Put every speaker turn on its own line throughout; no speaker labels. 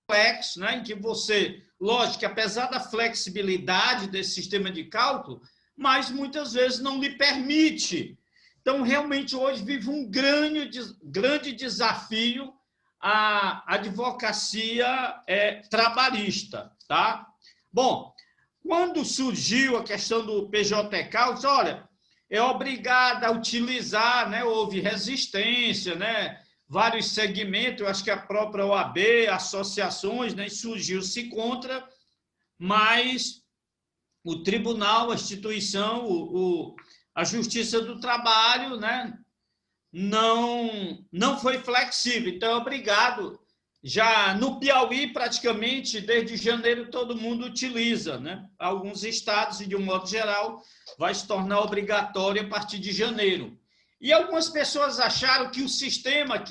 complexo, né, em que você, lógico que apesar da flexibilidade desse sistema de cálculo, mas muitas vezes não lhe permite. Então, realmente, hoje vive um grande desafio a advocacia trabalhista. Tá? Bom, quando surgiu a questão do PJK, eu disse, olha, é obrigado a utilizar, né, houve resistência, né, vários segmentos, eu acho que a própria OAB, associações, né, surgiu-se contra, mas o tribunal, a instituição, a Justiça do Trabalho, né, não foi flexível. Então, é obrigado. Já no Piauí, praticamente, desde janeiro, todo mundo utiliza. Né? Alguns estados, e de um modo geral, vai se tornar obrigatório a partir de janeiro. E algumas pessoas acharam que o sistema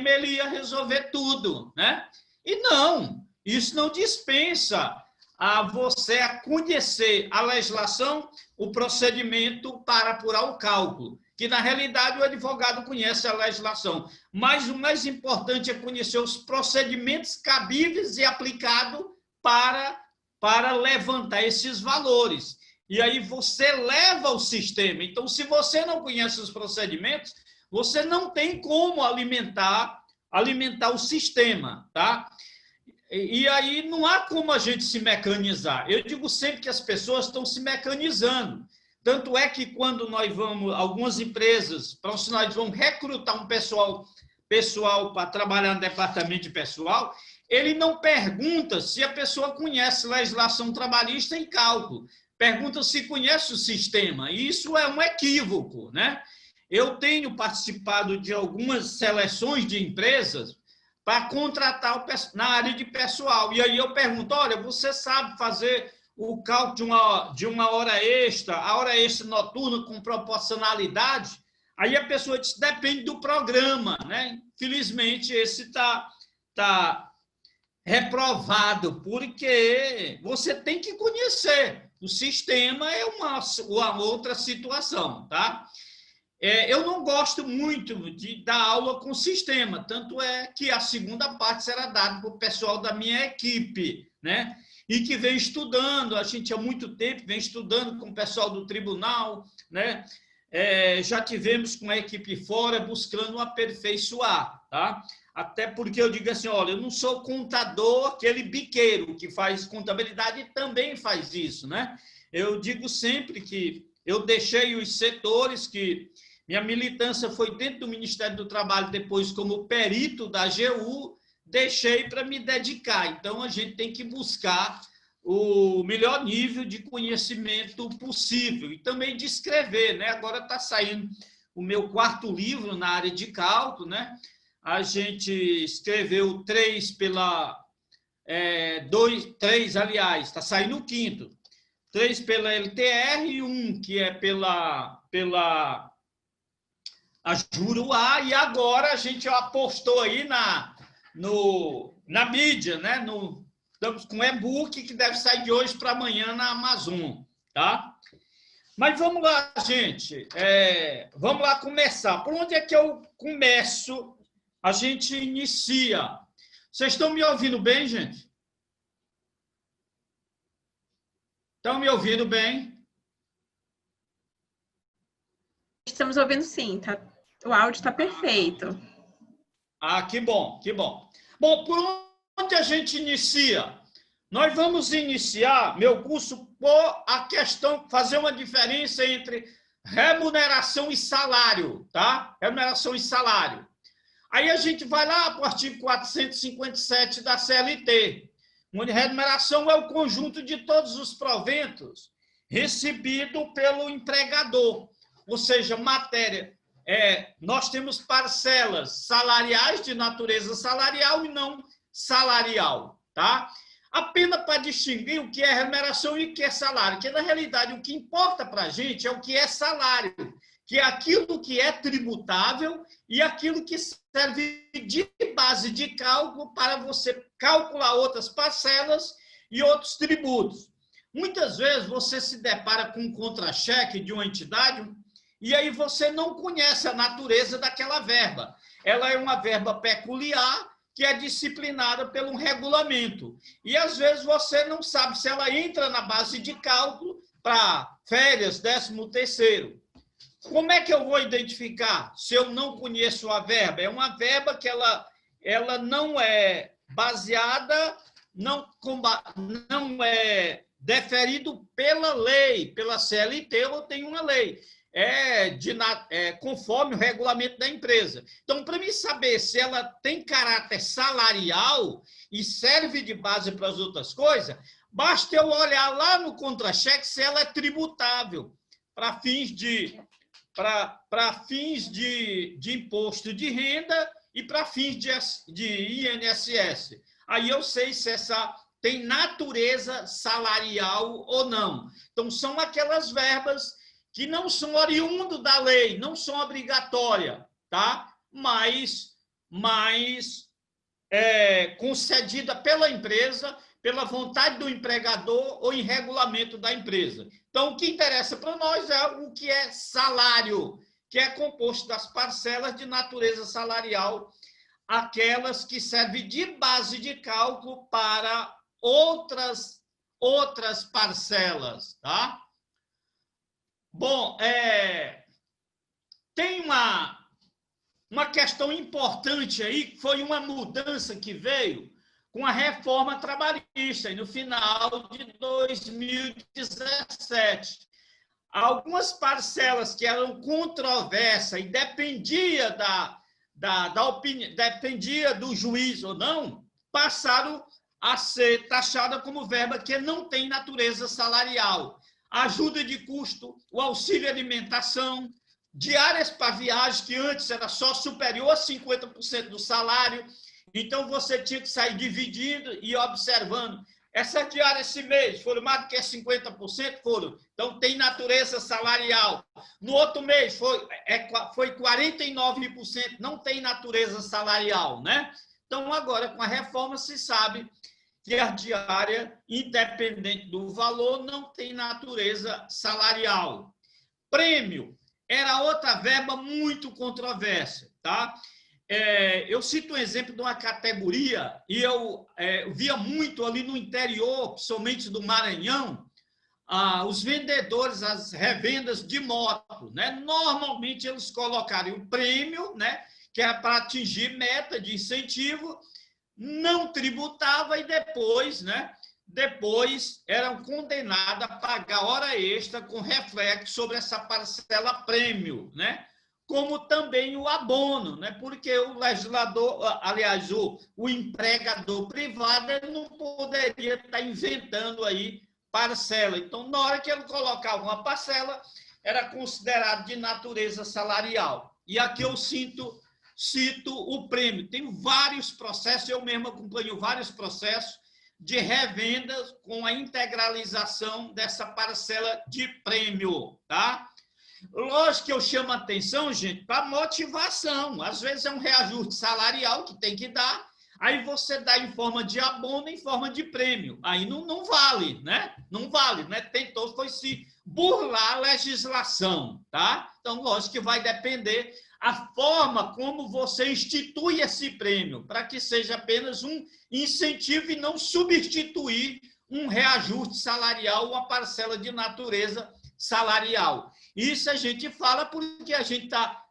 ele ia resolver tudo. Né? E não, isso não dispensa a você conhecer a legislação, o procedimento para apurar o cálculo, que, na realidade, o advogado conhece a legislação, mas o mais importante é conhecer os procedimentos cabíveis e aplicados para levantar esses valores. E aí você leva o sistema. Então, se você não conhece os procedimentos, você não tem como alimentar o sistema, tá? E aí não há como a gente se mecanizar. Eu digo sempre que as pessoas estão se mecanizando. Tanto é que quando nós vamos, algumas empresas, profissionais vão recrutar um pessoal para trabalhar no departamento de pessoal, ele não pergunta se a pessoa conhece legislação trabalhista em cálculo, pergunta se conhece o sistema. E isso é um equívoco, né? Eu tenho participado de algumas seleções de empresas para contratar na área de pessoal. E aí eu pergunto, olha, você sabe fazer o cálculo de uma hora extra, a hora extra noturna com proporcionalidade? Aí a pessoa diz, depende do programa, né? Infelizmente, esse está reprovado, porque você tem que conhecer. O sistema é uma outra situação, tá? Eu não gosto muito de dar aula com sistema, tanto é que a segunda parte será dada para o pessoal da minha equipe, né? E que vem estudando, a gente há muito tempo vem estudando com o pessoal do tribunal, né? Já tivemos com a equipe fora buscando aperfeiçoar, tá? Até porque eu digo assim, olha, eu não sou contador, aquele biqueiro que faz contabilidade e também faz isso, né? Eu digo sempre que eu deixei os setores que minha militância foi dentro do Ministério do Trabalho, depois como perito da AGU, deixei para me dedicar. Então, a gente tem que buscar o melhor nível de conhecimento possível e também de escrever, né? Agora está saindo o meu 4º livro na área de cálculo, né? A gente escreveu 3 aliás, está saindo o 5º. 3 pela LTR e 1 que é pela a Juruá, e agora a gente apostou aí na mídia, né? Estamos com e-book que deve sair de hoje para amanhã na Amazon, tá? Mas vamos lá, gente. Vamos lá começar. Por onde é que eu começo? A gente inicia. Vocês estão me ouvindo bem, gente? Estão me ouvindo bem?
Estamos ouvindo sim, tá? O áudio está perfeito.
Que bom, que bom. Bom, por onde a gente inicia? Nós vamos iniciar meu curso por a questão, fazer uma diferença entre remuneração e salário, tá? Remuneração e salário. Aí a gente vai lá para o artigo 457 da CLT, onde remuneração é o conjunto de todos os proventos recebido pelo empregador, ou seja, matéria. Nós temos parcelas salariais de natureza salarial e não salarial, tá? Apenas para distinguir o que é remuneração e o que é salário, que na realidade o que importa para a gente é o que é salário, que é aquilo que é tributável e aquilo que serve de base de cálculo para você calcular outras parcelas e outros tributos. Muitas vezes você se depara com um contra-cheque de uma entidade e aí você não conhece a natureza daquela verba. Ela é uma verba peculiar que é disciplinada por um regulamento. E, às vezes, você não sabe se ela entra na base de cálculo para férias, 13º. Como é que eu vou identificar se eu não conheço a verba? É uma verba que ela não é baseada, não é deferido pela lei, pela CLT, ou tem uma lei. Conforme o regulamento da empresa. Então, para mim saber se ela tem caráter salarial e serve de base para as outras coisas, basta eu olhar lá no contra-cheque se ela é tributável para fins de imposto de renda e para fins de INSS. Aí eu sei se essa tem natureza salarial ou não. Então, são aquelas verbas que não são oriundo da lei, não são obrigatórias, tá? mas concedida pela empresa, pela vontade do empregador ou em regulamento da empresa. Então, o que interessa para nós é o que é salário, que é composto das parcelas de natureza salarial, aquelas que servem de base de cálculo para outras parcelas, tá? Bom, tem uma questão importante aí, que foi uma mudança que veio com a reforma trabalhista, no final de 2017. Algumas parcelas que eram controversas e dependia da opinião, dependia do juiz ou não, passaram a ser taxadas como verba que não tem natureza salarial. Ajuda de custo, o auxílio alimentação, diárias para viagem, que antes era só superior a 50% do salário, então você tinha que sair dividindo e observando. Essas diárias esse mês foram mais do que 50%? Foram. Então, tem natureza salarial. No outro mês foi 49%, não tem natureza salarial, né? Então, agora, com a reforma, se sabe que a diária, independente do valor, não tem natureza salarial. Prêmio era outra verba muito controversa, tá? Eu cito um exemplo de uma categoria, e eu via muito ali no interior, principalmente do Maranhão, os vendedores, as revendas de moto, né? Normalmente eles colocariam o prêmio, né? Que era para atingir meta de incentivo, não tributava e depois eram condenados a pagar hora extra com reflexo sobre essa parcela prêmio, né? Como também o abono, né? Porque o legislador, aliás, o empregador privado, ele não poderia estar inventando aí parcela. Então, na hora que ele colocava uma parcela, era considerado de natureza salarial. E aqui eu cito o prêmio. Tem vários processos, eu mesmo acompanho vários processos de revendas com a integralização dessa parcela de prêmio, tá? Lógico que eu chamo a atenção, gente, para motivação. Às vezes é um reajuste salarial que tem que dar, aí você dá em forma de abono, em forma de prêmio. Aí não vale, né? Não vale, né? Tentou foi se burlar a legislação, tá? Então, lógico que vai depender a forma como você institui esse prêmio, para que seja apenas um incentivo e não substituir um reajuste salarial, uma parcela de natureza salarial. Isso a gente fala porque a gente tá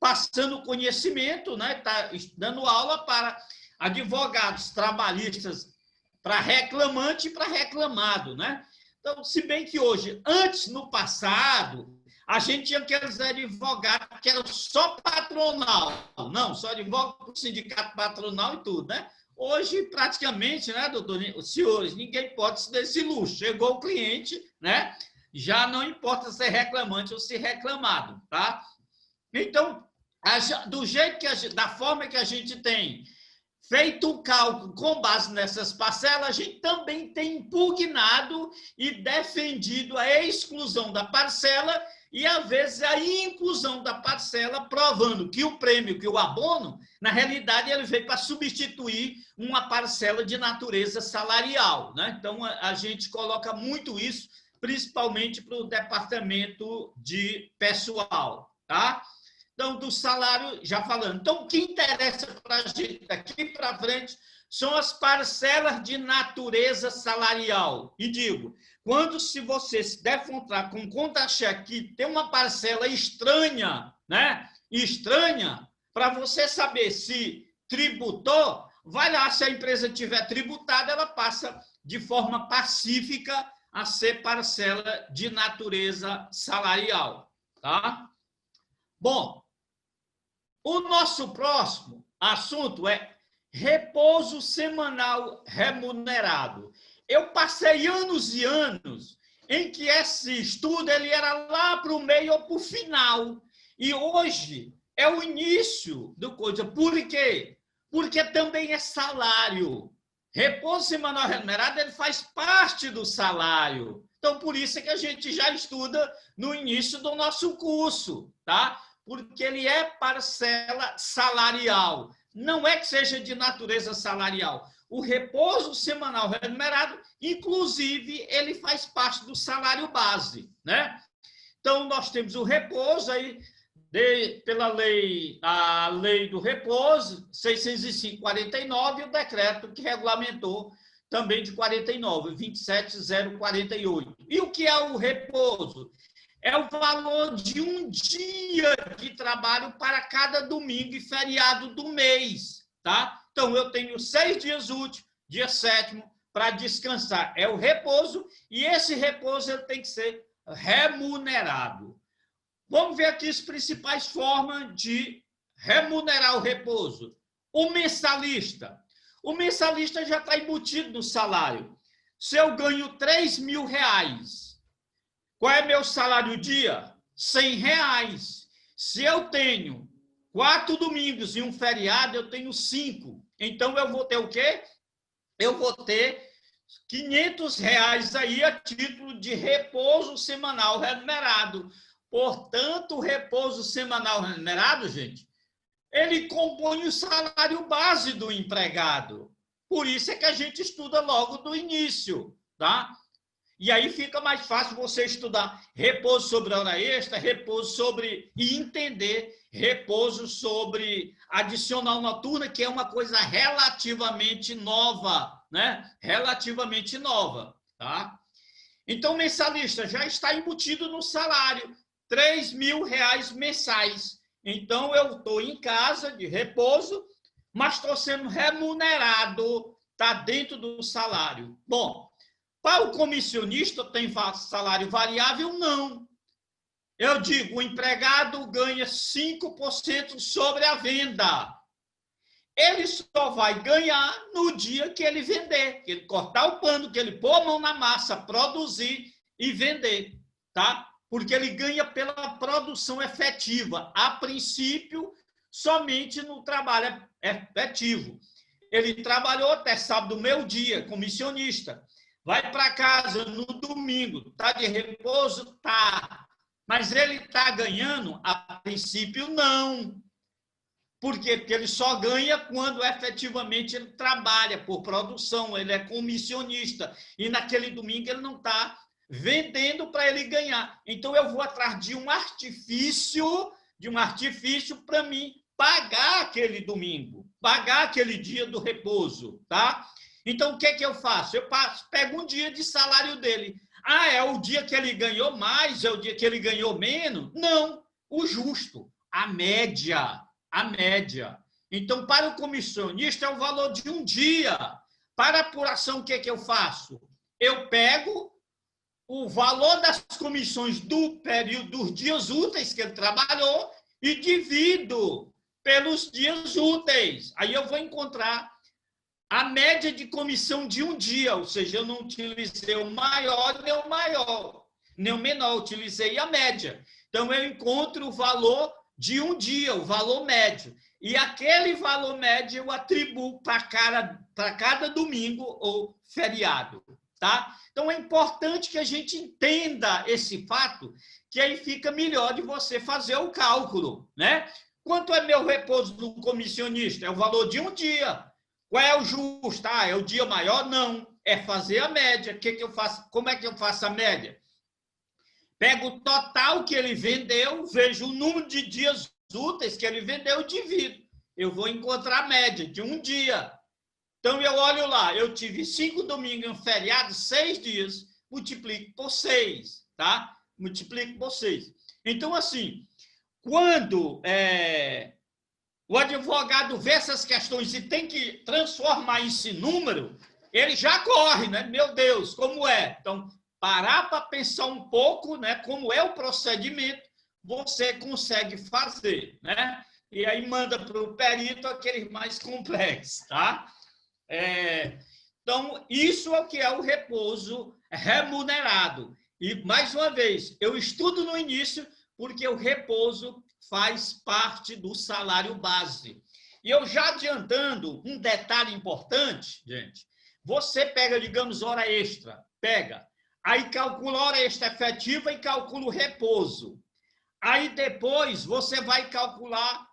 passando conhecimento, né? Está dando aula para advogados trabalhistas, para reclamante e para reclamado, né? Então, se bem que hoje, antes, no passado, a gente tinha aqueles advogados que eram só patronal, não, só advogado para o sindicato patronal e tudo, né? Hoje, praticamente, né, doutor, os senhores, ninguém pode se dar esse luxo. Chegou o cliente, né? Já não importa se é reclamante ou se é reclamado, tá? Então, do jeito da forma que a gente tem feito o cálculo com base nessas parcelas, a gente também tem impugnado e defendido a exclusão da parcela e, às vezes, a inclusão da parcela, provando que o prêmio, que o abono, na realidade, ele veio para substituir uma parcela de natureza salarial, né? Então, a gente coloca muito isso, principalmente para o departamento de pessoal, tá? Então, do salário, já falando. Então, o que interessa para a gente daqui para frente são as parcelas de natureza salarial. E digo, quando se você se defrontar com contra-cheque que tem uma parcela estranha, né? Estranha, para você saber se tributou, vai lá, se a empresa tiver tributada, ela passa de forma pacífica a ser parcela de natureza salarial, tá? Bom, o nosso próximo assunto é repouso semanal remunerado. Eu passei anos e anos em que esse estudo ele era lá para o meio ou para o final. E hoje é o início do coisa. Por quê? Porque também é salário. Repouso semanal remunerado ele faz parte do salário. Então, por isso é que a gente já estuda no início do nosso curso, tá? Porque ele é parcela salarial. Não é que seja de natureza salarial. O repouso semanal remunerado, inclusive, ele faz parte do salário base, né? Então, nós temos o repouso aí, pela lei, a lei do repouso, 605/49, e o decreto que regulamentou também de 49, 27048. E o que é o repouso? É o valor de um dia de trabalho para cada domingo e feriado do mês, tá? Então, eu tenho 6 dias úteis, dia 7º, para descansar. É o repouso, e esse repouso ele tem que ser remunerado. Vamos ver aqui as principais formas de remunerar o repouso. O mensalista. O mensalista já está embutido no salário. Se eu ganho R$3.000, qual é meu salário dia? R$100. Se eu tenho 4 domingos e um feriado, eu tenho 5. Então, eu vou ter o quê? Eu vou ter R$500 aí a título de repouso semanal remunerado. Portanto, o repouso semanal remunerado, gente, ele compõe o salário base do empregado. Por isso é que a gente estuda logo do início, tá? E aí fica mais fácil você estudar repouso sobre hora extra, repouso sobre... e entender repouso sobre adicional noturna, que é uma coisa relativamente nova, né? Relativamente nova, tá? Então, o mensalista já está embutido no salário, R$3.000 mensais. Então, eu estou em casa de repouso, mas estou sendo remunerado, está dentro do salário. Bom, para o comissionista tem salário variável? Não. Eu digo, o empregado ganha 5% sobre a venda. Ele só vai ganhar no dia que ele vender, que ele cortar o pano, que ele pôr a mão na massa, produzir e vender, tá? Porque ele ganha pela produção efetiva. A princípio, somente no trabalho efetivo. Ele trabalhou até sábado, meio-dia, comissionista. Vai para casa no domingo, tá de repouso? Tá. Mas ele está ganhando? A princípio, não. Por quê? Porque ele só ganha quando efetivamente ele trabalha por produção, ele é comissionista. E naquele domingo ele não está vendendo para ele ganhar. Então, eu vou atrás de um artifício para mim pagar aquele domingo, pagar aquele dia do repouso, tá? Então, o que eu faço? Eu pego um dia de salário dele. Ah, é o dia que ele ganhou mais? É o dia que ele ganhou menos? Não, o justo, a média. A média. Então, para o comissionista, é o valor de um dia. Para apuração, o que eu faço? Eu pego o valor das comissões do período, dos dias úteis que ele trabalhou e divido pelos dias úteis. Aí eu vou encontrar a média de comissão de um dia, ou seja, eu não utilizei o maior nem o menor, utilizei a média. Então, eu encontro o valor de um dia, o valor médio. E aquele valor médio eu atribuo para cada domingo ou feriado, tá? Então, é importante que a gente entenda esse fato, que aí fica melhor de você fazer o cálculo, né? Quanto é meu repouso do comissionista? É o valor de um dia. Qual é o justo? Ah, é o dia maior? Não. É fazer a média. O que eu faço? Como é que eu faço a média? Pego o total que ele vendeu, vejo o número de dias úteis que ele vendeu, eu divido. Eu vou encontrar a média de um dia. Então, eu olho lá, eu tive 5 domingos e um feriado, 6 dias, multiplico por 6, tá? Multiplico por 6. Então, assim, quando o advogado vê essas questões e tem que transformar isso em número, ele já corre, né? Meu Deus, como é? Então, parar para pensar um pouco, né? Como é o procedimento, você consegue fazer, né? E aí manda para o perito aqueles mais complexos, tá? Então, isso é o que é o repouso remunerado. E, mais uma vez, eu estudo no início porque o repouso faz parte do salário base. E eu já adiantando um detalhe importante, gente, você pega, digamos, hora extra, aí calcula a hora extra efetiva e calcula o repouso. Aí depois você vai calcular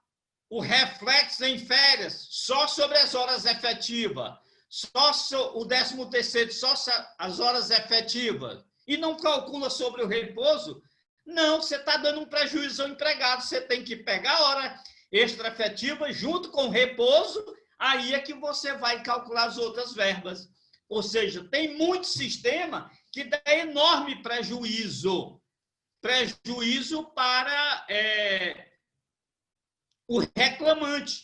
o reflexo em férias só sobre as horas efetivas, só o 13º, só as horas efetivas, e não calcula sobre o repouso. Não, você está dando um prejuízo ao empregado, você tem que pegar a hora extra efetiva junto com o repouso, aí é que você vai calcular as outras verbas. Ou seja, tem muito sistema que dá enorme prejuízo para o reclamante.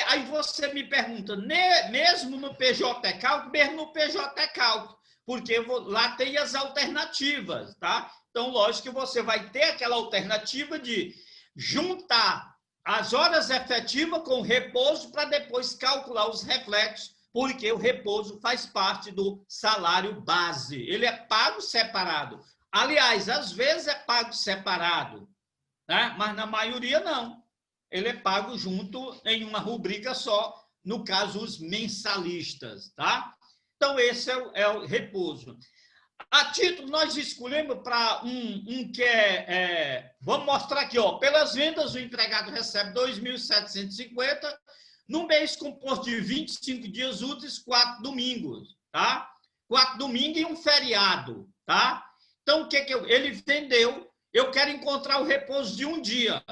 Aí você me pergunta, mesmo no PJ Cálculo, mesmo no PJ Cálculo, porque lá tem as alternativas, tá? Então, lógico que você vai ter aquela alternativa de juntar as horas efetivas com o repouso para depois calcular os reflexos, porque o repouso faz parte do salário base. Ele é pago separado. Aliás, às vezes é pago separado, né? Mas na maioria não. Ele é pago junto em uma rubrica só, no caso, os mensalistas, tá? Então, esse é o repouso. A título, nós escolhemos para um que vamos mostrar aqui, ó. Pelas vendas, o empregado recebe 2.750 num mês composto de 25 dias úteis, 4 domingos, tá? 4 domingos e um feriado, tá? Então, o que ele vendeu? Eu quero encontrar o repouso de um dia.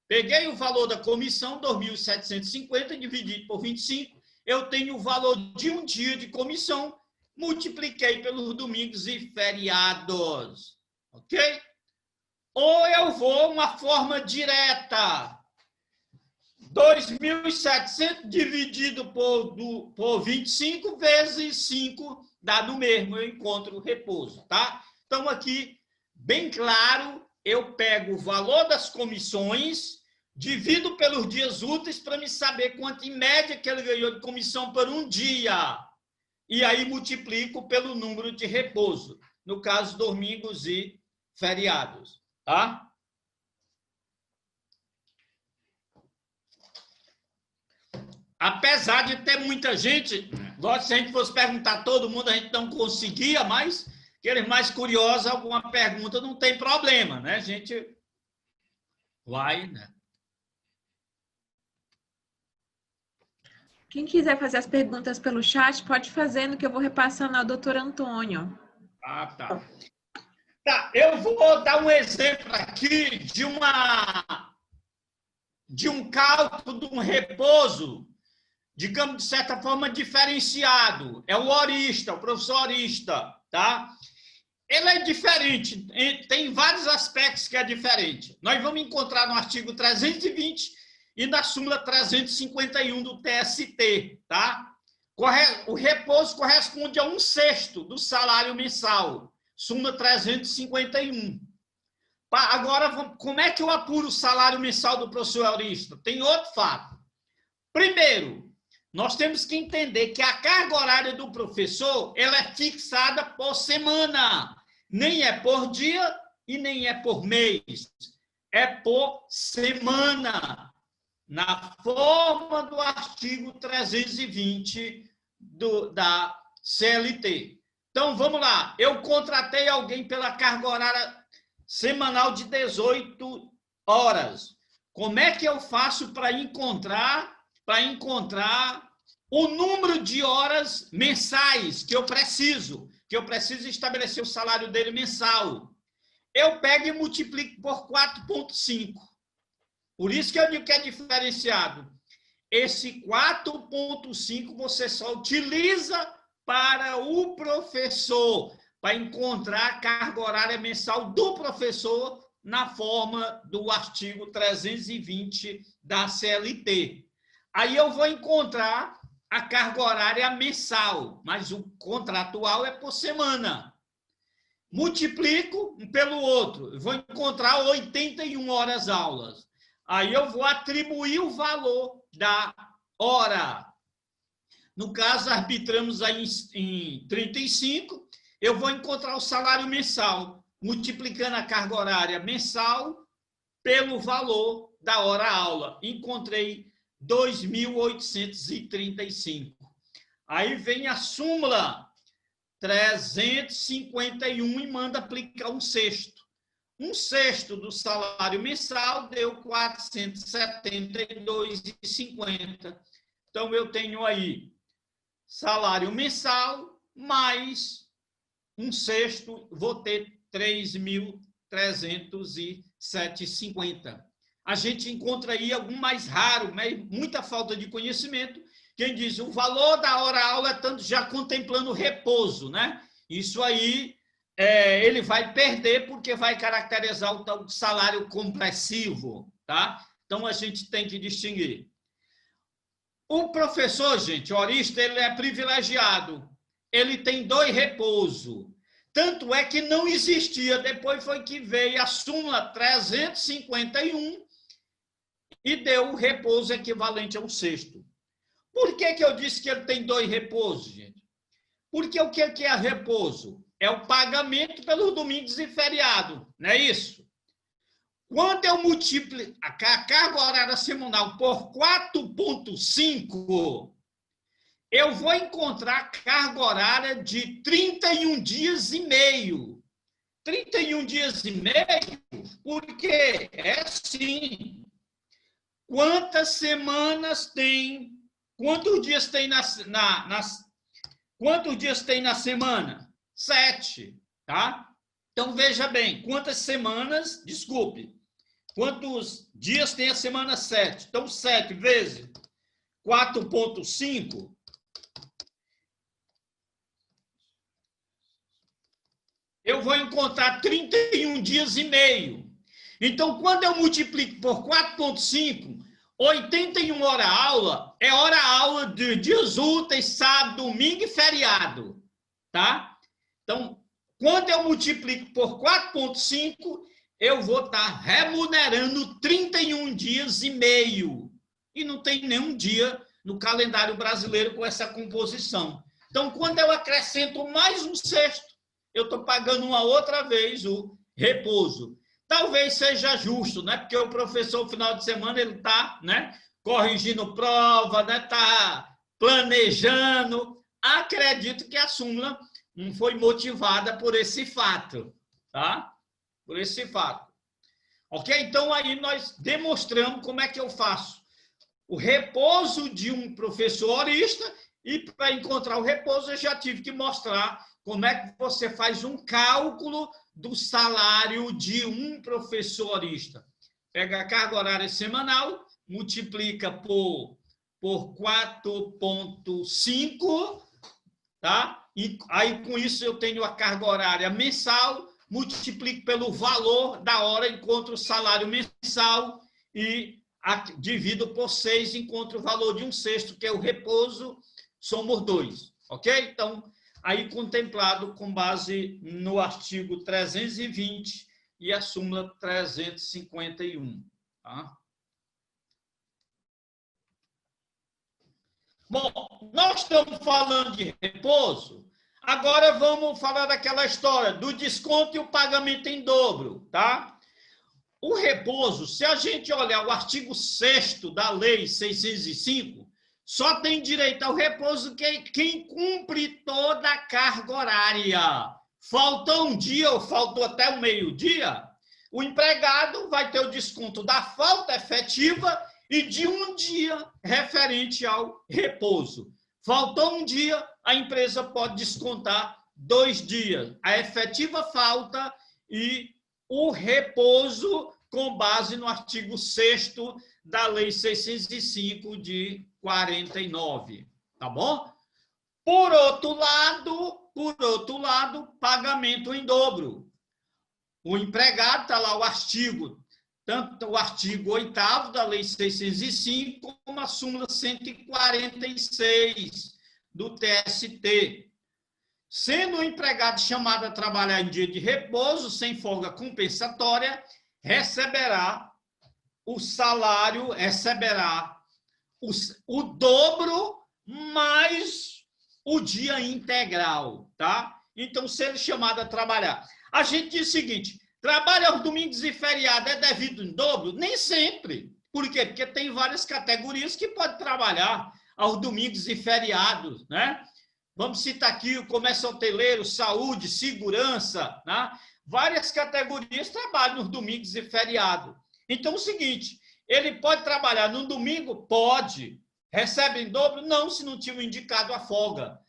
Peguei o valor da comissão, 2.750, dividido por 25, eu tenho o valor de um dia de comissão, multipliquei pelos domingos e feriados, ok? Ou eu vou uma forma direta, 2.700 dividido por 25 vezes 5 dá no mesmo, eu encontro o repouso, tá? Então, aqui, bem claro, eu pego o valor das comissões, divido pelos dias úteis para me saber quanto, em média, que ele ganhou de comissão por um dia. E aí multiplico pelo número de repouso, no caso, domingos e feriados, tá? Apesar de ter muita gente, se a gente fosse perguntar a todo mundo, a gente não conseguia, mas aqueles mais curiosos, alguma pergunta, não tem problema, né? A gente vai, né?
Quem quiser fazer as perguntas pelo chat, pode fazer, no que eu vou repassando ao doutor Antônio.
Ah, tá. Tá, eu vou dar um exemplo aqui de um cálculo de um repouso, digamos, de certa forma, diferenciado. É o horista, o professor horista, tá? Ele é diferente, tem vários aspectos que é diferente. Nós vamos encontrar no artigo 320 e na súmula 351 do TST, tá? O repouso corresponde a 1/6 do salário mensal, súmula 351. Agora, como é que eu apuro o salário mensal do professor horista? Tem outro fato. Primeiro, nós temos que entender que a carga horária do professor ela é fixada por semana. Nem é por dia e nem é por mês. É por semana. Na forma do artigo 320 da CLT. Então, vamos lá. Eu contratei alguém pela carga horária semanal de 18 horas. Como é que eu faço para encontrar o número de horas mensais que eu preciso estabelecer o salário dele mensal? Eu pego e multiplico por 4,5. Por isso que eu digo que é diferenciado. Esse 4,5 você só utiliza para o professor, para encontrar a carga horária mensal do professor na forma do artigo 320 da CLT. Aí eu vou encontrar a carga horária mensal, mas o contratual é por semana. Multiplico um pelo outro, eu vou encontrar 81 horas aulas. Aí eu vou atribuir o valor da hora. No caso, arbitramos aí em 35, eu vou encontrar o salário mensal, multiplicando a carga horária mensal pelo valor da hora aula. Encontrei 2.835. Aí vem a súmula 351 e manda aplicar um sexto. Um sexto do salário mensal deu 472,50. Então, eu tenho aí salário mensal mais um sexto, vou ter 3.307,50. A gente encontra aí algum mais raro, muita falta de conhecimento. Quem diz o valor da hora-aula é tanto, já contemplando o repouso, né? Isso aí ele vai perder porque vai caracterizar o tal salário compressivo, tá? Então, a gente tem que distinguir. O professor, gente, horista, ele é privilegiado. Ele tem 2 repousos. Tanto é que não existia, depois foi que veio a súmula 351 e deu o repouso equivalente ao sexto. Por que eu disse que ele tem 2 repousos, gente? Porque o que é repouso? É o pagamento pelos domingos e feriado, não é isso? Quando eu multiplico a carga horária semanal por 4,5, eu vou encontrar a carga horária de 31 dias e meio. 31 dias e meio, porque é assim. Quantas semanas tem? Quantos dias tem quantos dias tem na semana? 7, tá? Então, veja bem, quantas semanas, desculpe, quantos dias tem a semana 7? Então, 7 vezes 4,5, eu vou encontrar 31 dias e meio. Então, quando eu multiplico por 4,5, 81 hora aula é hora aula de dias úteis, sábado, domingo e feriado, tá? Então, quando eu multiplico por 4,5, eu vou estar remunerando 31 dias e meio. E não tem nenhum dia no calendário brasileiro com essa composição. Então, quando eu acrescento mais um sexto, eu estou pagando uma outra vez o repouso. Talvez seja justo, né? Porque o professor, no final de semana, ele está, né, corrigindo prova, né, está planejando. Acredito que a súmula não foi motivada por esse fato, tá? Por esse fato. Ok? Então, aí nós demonstramos como é que eu faço o repouso de um professor horista e, para encontrar o repouso, eu já tive que mostrar como é que você faz um cálculo do salário de um professor horista. Pega a carga horária semanal, multiplica por 4,5, tá? E aí, com isso, eu tenho a carga horária mensal, multiplico pelo valor da hora, encontro o salário mensal e divido por 6, encontro o valor de um sexto, que é o repouso, somos 2, ok? Então, aí contemplado com base no artigo 320 e a súmula 351. Tá? Bom, nós estamos falando de repouso, agora vamos falar daquela história do desconto e o pagamento em dobro, tá? O repouso, se a gente olhar o artigo 6º da Lei 605, só tem direito ao repouso quem cumpre toda a carga horária. Faltou um dia ou faltou até o meio-dia, o empregado vai ter o desconto da falta efetiva e de um dia referente ao repouso. Faltou um dia, a empresa pode descontar 2 dias. A efetiva falta e o repouso com base no artigo 6º da Lei 605 de 49, tá bom? Por outro lado, pagamento em dobro. O empregado, está lá o artigo, tanto o artigo 8º da Lei 605, como a súmula 146 do TST. Sendo o empregado chamado a trabalhar em dia de repouso, sem folga compensatória, receberá o salário, receberá o dobro mais o dia integral, tá? Então, se ele chamado a trabalhar. A gente diz o seguinte, trabalho aos domingos e feriado é devido em dobro? Nem sempre. Por quê? Porque tem várias categorias que podem trabalhar aos domingos e feriados, né? Vamos citar aqui o comércio hoteleiro, saúde, segurança, né? Várias categorias trabalham nos domingos e feriados. Então, é o seguinte, ele pode trabalhar no domingo? Pode. Recebe em dobro? Não, se não tiver indicado a folga.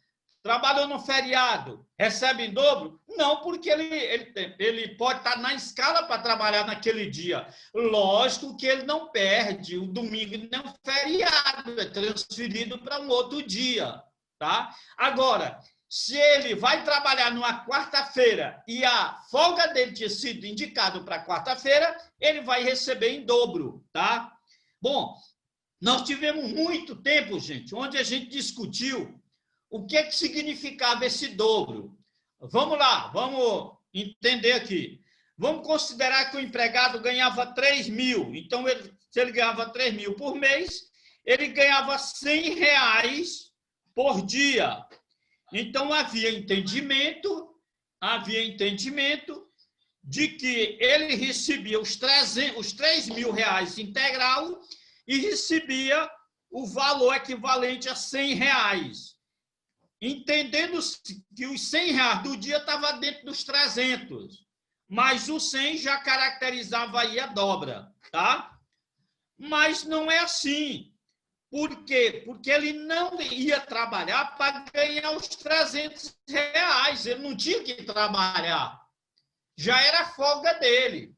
Trabalhou no feriado? Recebe em dobro? Não, porque ele pode estar na escala para trabalhar naquele dia. Lógico que ele não perde o domingo nem o feriado, é transferido para um outro dia, tá? Agora, se ele vai trabalhar numa quarta-feira e a folga dele tinha sido indicado para quarta-feira, ele vai receber em dobro, tá? Bom, nós tivemos muito tempo, gente, onde a gente discutiu o que significava esse dobro. Vamos lá, vamos entender aqui. Vamos considerar que o empregado ganhava 3 mil. Então, se ele ganhava 3 mil por mês, ele ganhava R$100 por dia. Então, havia entendimento de que ele recebia os 3 mil reais integral e recebia o valor equivalente a R$100. Entendendo que os R$100 do dia estava dentro dos 300, mas o 100 já caracterizava aí a dobra, tá? Mas não é assim. Por quê? Porque ele não ia trabalhar para ganhar os R$300. Ele não tinha que trabalhar. Já era a folga dele.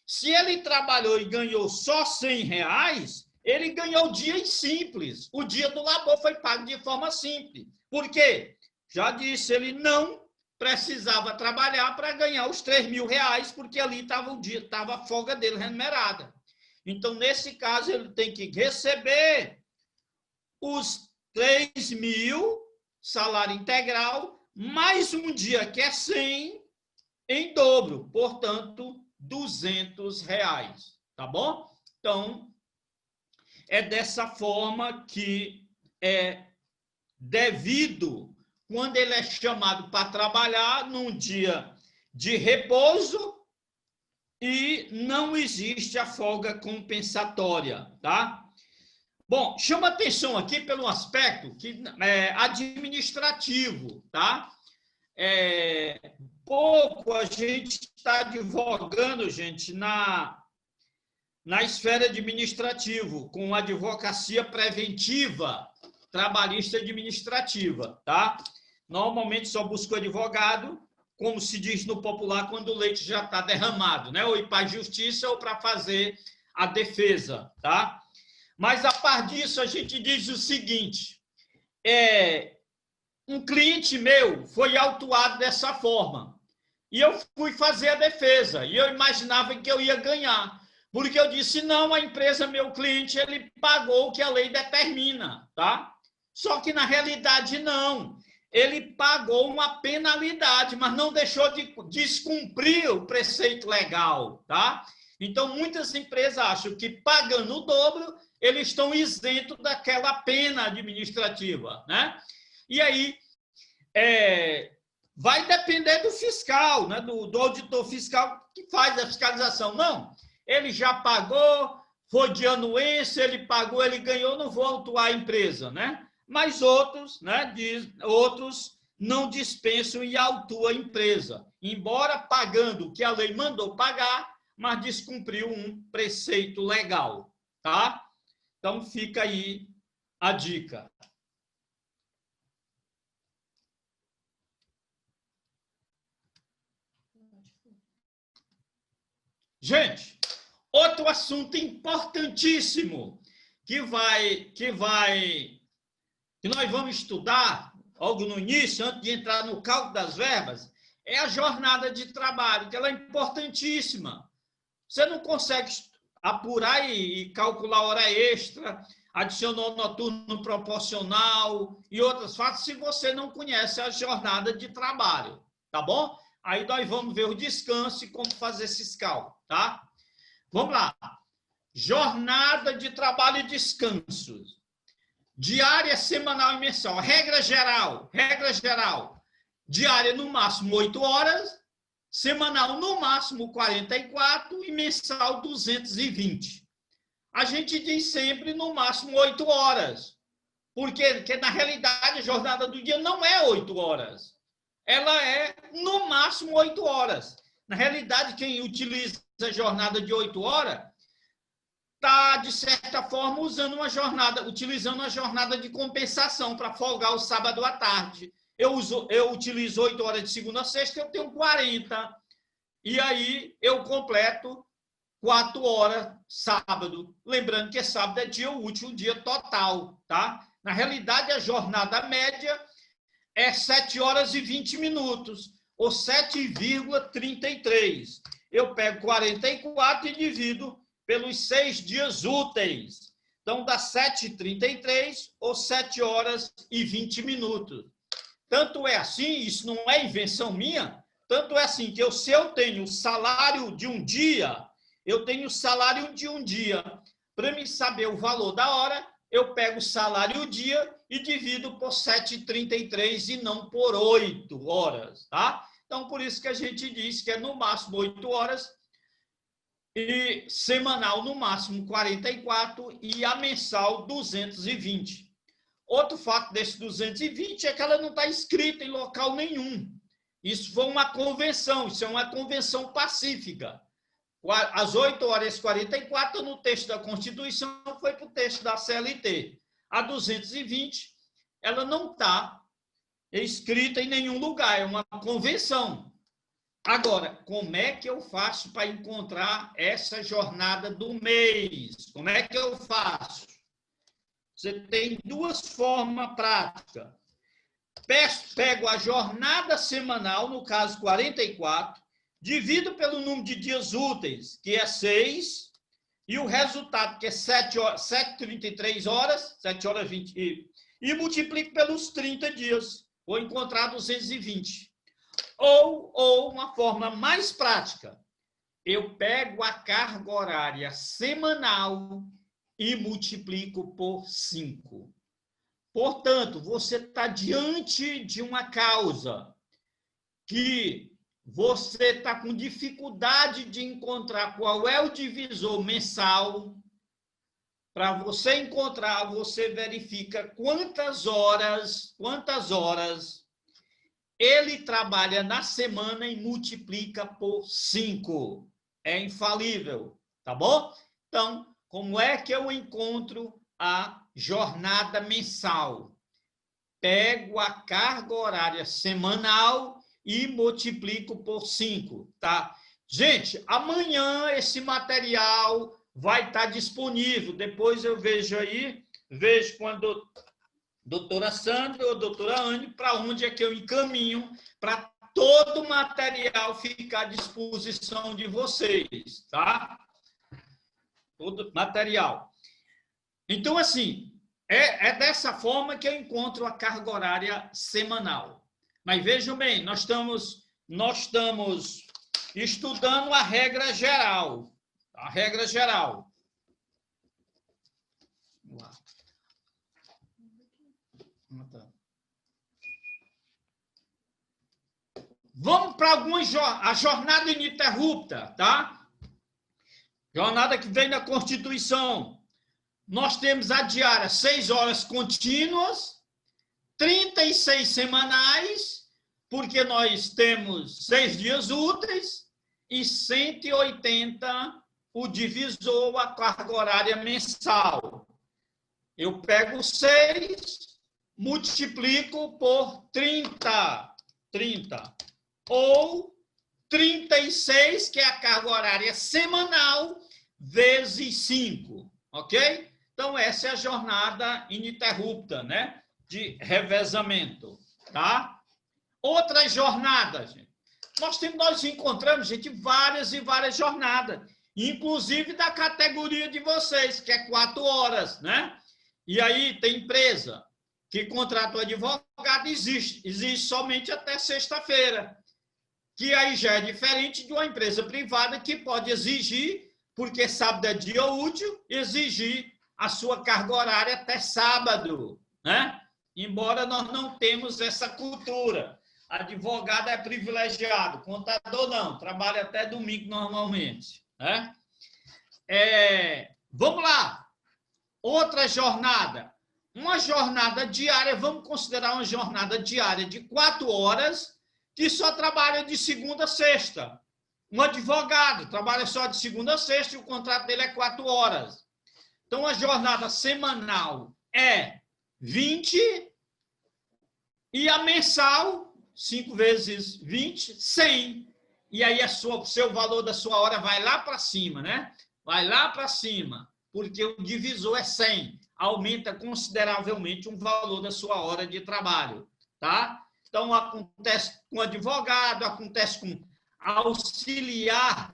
Se ele trabalhou e ganhou só R$100, ele ganhou o dia simples. O dia do labor foi pago de forma simples. Por quê? Já disse, ele não precisava trabalhar para ganhar os 3 mil reais, porque ali estava a folga dele remunerada. Então, nesse caso, ele tem que receber os 3 mil, salário integral, mais um dia que é 100, em dobro, portanto, R$200, tá bom? Então, é dessa forma que é devido quando ele é chamado para trabalhar num dia de repouso e não existe a folga compensatória, tá? Bom, chama atenção aqui pelo aspecto que é administrativo, tá? Pouco a gente está advogando, gente, na esfera administrativa, com advocacia preventiva, trabalhista administrativa, tá? Normalmente só busca o advogado, como se diz no popular, quando o leite já está derramado, né? Ou ir para a justiça ou para fazer a defesa, tá? Mas, a par disso, a gente diz o seguinte, um cliente meu foi autuado dessa forma, e eu fui fazer a defesa, e eu imaginava que eu ia ganhar, porque eu disse, não, a empresa, meu cliente, ele pagou o que a lei determina, tá? Só que, na realidade, não. Ele pagou uma penalidade, mas não deixou de descumprir o preceito legal, tá? Então, muitas empresas acham que, pagando o dobro, eles estão isentos daquela pena administrativa, né? E aí, vai depender do fiscal, né? do auditor fiscal que faz a fiscalização. Não, ele já pagou, foi de anuência, ele pagou, ele ganhou, não vou autuar a empresa, né? Mas outros, né, outros não dispensam e autuam a empresa, embora pagando o que a lei mandou pagar, mas descumpriu um preceito legal, tá? Então, fica aí a dica. Gente, Outro assunto importantíssimo que nós vamos estudar logo no início, antes de entrar no cálculo das verbas, é a jornada de trabalho, que ela é importantíssima. Você não consegue apurar e calcular hora extra, adicional noturno proporcional e outras fatos se você não conhece a jornada de trabalho, tá bom? Aí nós vamos ver o descanso e como fazer esses cálculos, tá? Vamos lá. Jornada de trabalho e descanso. Diária, semanal e mensal. Regra geral. Diária no máximo 8 horas, semanal no máximo 44 e mensal 220. A gente diz sempre no máximo 8 horas. Porque na realidade a jornada do dia não é 8 horas. Ela é no máximo 8 horas. Na realidade, quem utiliza a jornada de 8 horas está, de certa forma, utilizando a jornada de compensação para folgar o sábado à tarde. Eu utilizo 8 horas de segunda a sexta, eu tenho 40. E aí eu completo 4 horas sábado. Lembrando que sábado é dia útil, um dia total, tá? Na realidade, a jornada média é 7 horas e 20 minutos, ou 7,33. Eu pego 44 e divido pelos 6 dias úteis. Então, dá 7,33 ou 7 horas e 20 minutos. Tanto é assim, isso não é invenção minha, tanto é assim que se eu tenho salário de um dia, para me saber o valor da hora, eu pego o salário dia e divido por 7,33 e não por 8 horas, tá? Então, por isso que a gente diz que é no máximo 8 horas e semanal no máximo 44 e a mensal 220. Outro fato desse 220 é que ela não está escrita em local nenhum. Isso foi uma convenção, isso é uma convenção pacífica. As 8 horas e 44 no texto da Constituição foi para o texto da CLT. A 220, ela não está escrita em nenhum lugar, é uma convenção. Agora, como é que eu faço para encontrar essa jornada do mês? Como é que eu faço? Você tem 2 formas práticas. Pego a jornada semanal, no caso 44, divido pelo número de dias úteis, que é 6, e o resultado, que é 7,33 horas, 7 horas 20, e multiplico pelos 30 dias. Vou encontrar 220. Ou uma forma mais prática, eu pego a carga horária semanal e multiplico por 5. Portanto, você está diante de uma causa que você está com dificuldade de encontrar qual é o divisor mensal. Para você encontrar, você verifica quantas horas ele trabalha na semana e multiplica por 5. É infalível, tá bom? Então, como é que eu encontro a jornada mensal? Pego a carga horária semanal e multiplico por 5, tá? Gente, amanhã esse material vai estar disponível. Depois eu vejo quando doutora Sandra ou doutora Anne, para onde é que eu encaminho para todo o material ficar à disposição de vocês, tá? Todo material. Então, assim, é dessa forma que eu encontro a carga horária semanal. Mas vejam bem, nós estamos estudando a regra geral. A regra geral. Vamos lá. Vamos para a jornada ininterrupta, tá? Jornada que vem da Constituição. Nós temos a diária 6 horas contínuas, 36 semanais, porque nós temos 6 dias úteis e 180 o divisor, a carga horária mensal. Eu pego 6, multiplico por 30. Ou 36, que é a carga horária semanal, vezes 5, ok? Então, essa é a jornada ininterrupta, né? De revezamento, tá? Outras jornadas, gente. Nós encontramos, gente, várias e várias jornadas, inclusive da categoria de vocês, que é 4 horas, né? E aí tem empresa que contrata o advogado, existe somente até sexta-feira, que aí já é diferente de uma empresa privada que pode exigir, porque sábado é dia útil, exigir a sua carga horária até sábado, né? Embora nós não temos essa cultura. Advogado é privilegiado, contador não, trabalha até domingo normalmente, né? Vamos lá. Outra jornada. Uma jornada diária, vamos considerar uma jornada diária de 4 horas, que só trabalha de segunda a sexta. Um advogado trabalha só de segunda a sexta e o contrato dele é 4 horas. Então, a jornada semanal é 20 e a mensal, 5 vezes 20, 100. E aí, o seu valor da sua hora vai lá para cima, né? Vai lá para cima, porque o divisor é 100. Aumenta consideravelmente o valor da sua hora de trabalho, tá? Então, acontece com advogado, acontece com auxiliar.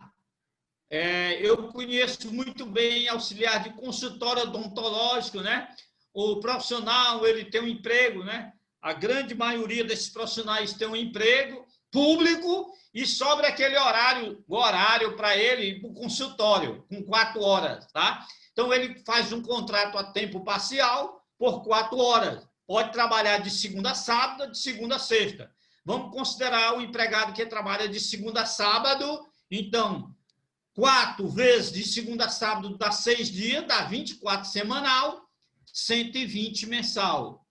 Eu conheço muito bem auxiliar de consultório odontológico, né? O profissional, ele tem um emprego, né? A grande maioria desses profissionais tem um emprego público e sobra aquele horário para ele ir para o consultório, com 4 horas, tá? Então, ele faz um contrato a tempo parcial por 4 horas. Pode trabalhar de segunda a sábado, de segunda a sexta. Vamos considerar o empregado que trabalha de segunda a sábado. Então, 4 vezes de segunda a sábado dá 6 dias, dá 24 semanal, 120 mensal.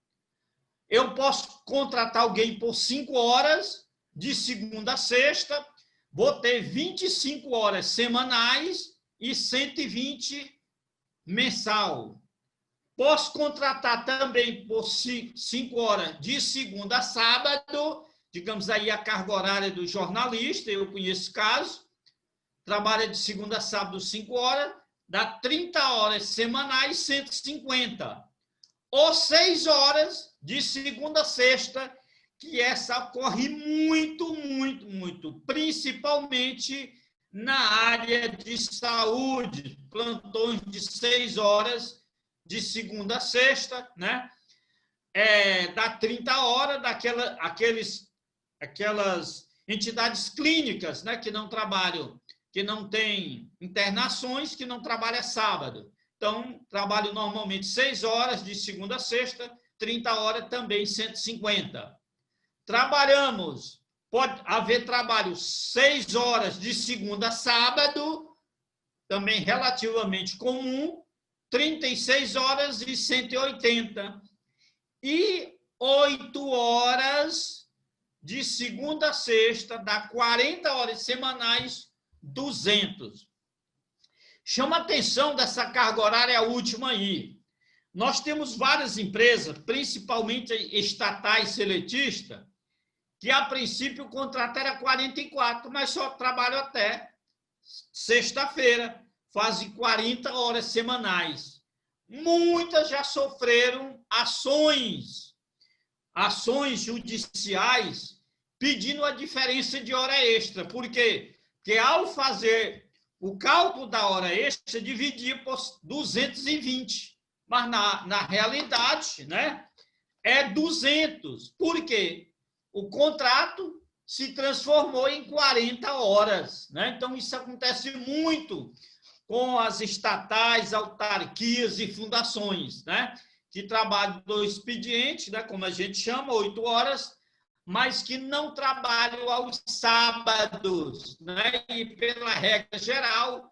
Eu posso contratar alguém por 5 horas, de segunda a sexta, vou ter 25 horas semanais e 120 mensal. Posso contratar também por 5 horas de segunda a sábado, digamos aí a carga horária do jornalista, eu conheço caso, trabalha de segunda a sábado 5 horas, dá 30 horas semanais, 150. Ou 6 horas de segunda a sexta, que essa ocorre muito, principalmente na área de saúde, plantões de 6 horas, de segunda a sexta, né? Dá 30 horas aquelas entidades clínicas, né, que não trabalham, que não têm internações, que não trabalham sábado. Então, trabalho normalmente 6 horas de segunda a sexta, 30 horas também 150. Trabalhamos, pode haver trabalho 6 horas de segunda a sábado, também relativamente comum, 36 horas e 180. E 8 horas de segunda a sexta, dá 40 horas semanais, 200. Chama a atenção dessa carga horária última aí. Nós temos várias empresas, principalmente estatais seletistas, que a princípio o contrato era 44, mas só trabalham até sexta-feira, fazem 40 horas semanais. Muitas já sofreram ações judiciais pedindo a diferença de hora extra. Por quê? Porque ao fazer o cálculo da hora extra, dividia por 220. Mas na realidade, né, é 200. Por quê? O contrato se transformou em 40 horas, né? Então, isso acontece muito com as estatais, autarquias e fundações, né? Que trabalham do expediente, né? Como a gente chama, 8 horas, mas que não trabalham aos sábados, né? E pela regra geral,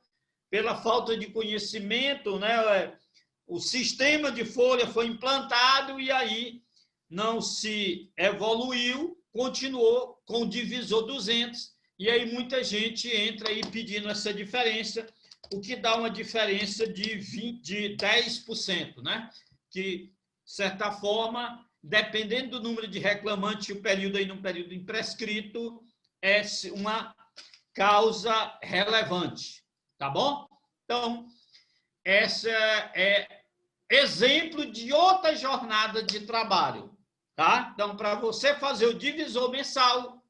pela falta de conhecimento, né? O sistema de folha foi implantado e aí não se evoluiu, continuou com o divisor 200, e aí muita gente entra aí pedindo essa diferença, o que dá uma diferença de 10%, né? Que, de certa forma, dependendo do número de reclamantes, o período aí num período imprescrito é uma causa relevante, tá bom? Então, essa é exemplo de outra jornada de trabalho, tá? Então, para você fazer o divisor mensal,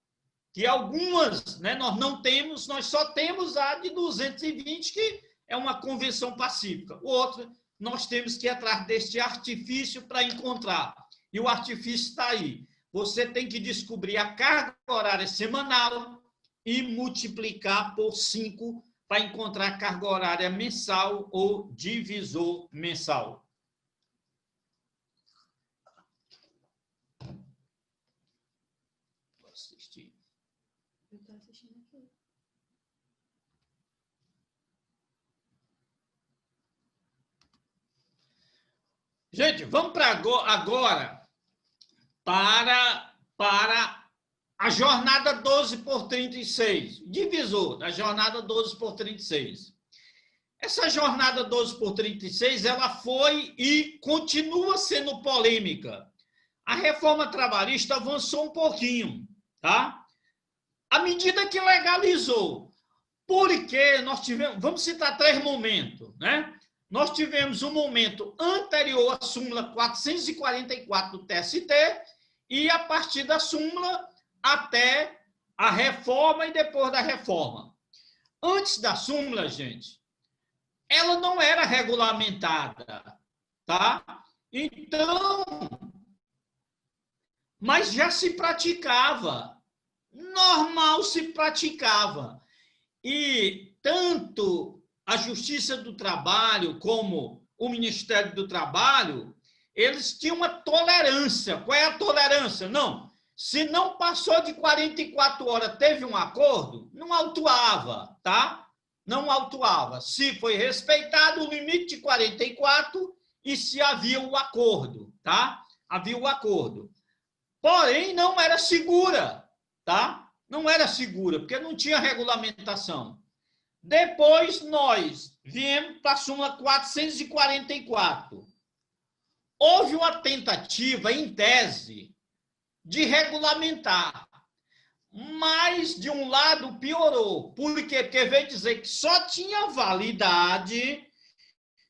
que algumas, né, nós não temos, nós só temos a de 220, que é uma convenção pacífica. O outro, nós temos que ir atrás deste artifício para encontrar. E o artifício está aí. Você tem que descobrir a carga horária semanal e multiplicar por 5 para encontrar a carga horária mensal ou divisor mensal. Vou assistir.
Eu estou assistindo aqui.
Gente, vamos para agora para a jornada 12 por 36, divisor da jornada 12 por 36. Essa jornada 12 por 36, ela foi e continua sendo polêmica. A reforma trabalhista avançou um pouquinho, tá? À medida que legalizou, porque nós tivemos, vamos citar 3 momentos, né? Nós tivemos um momento anterior à súmula 444 do TST e a partir da súmula até a reforma e depois da reforma. Antes da súmula, gente, ela não era regulamentada, tá? Então, mas já se praticava, normal se praticava. E tanto a Justiça do Trabalho como o Ministério do Trabalho, eles tinham uma tolerância. Qual é a tolerância? Não. Se não passou de 44 horas, teve um acordo, não autuava, tá? Não autuava. Se foi respeitado o limite de 44 e se havia o acordo, tá? Havia o acordo. Porém, não era segura, tá? Não era segura, porque não tinha regulamentação. Depois, nós viemos para a súmula 444. Houve uma tentativa, em tese, de regulamentar, mas, de um lado, piorou. Por quê? Porque veio dizer que só tinha validade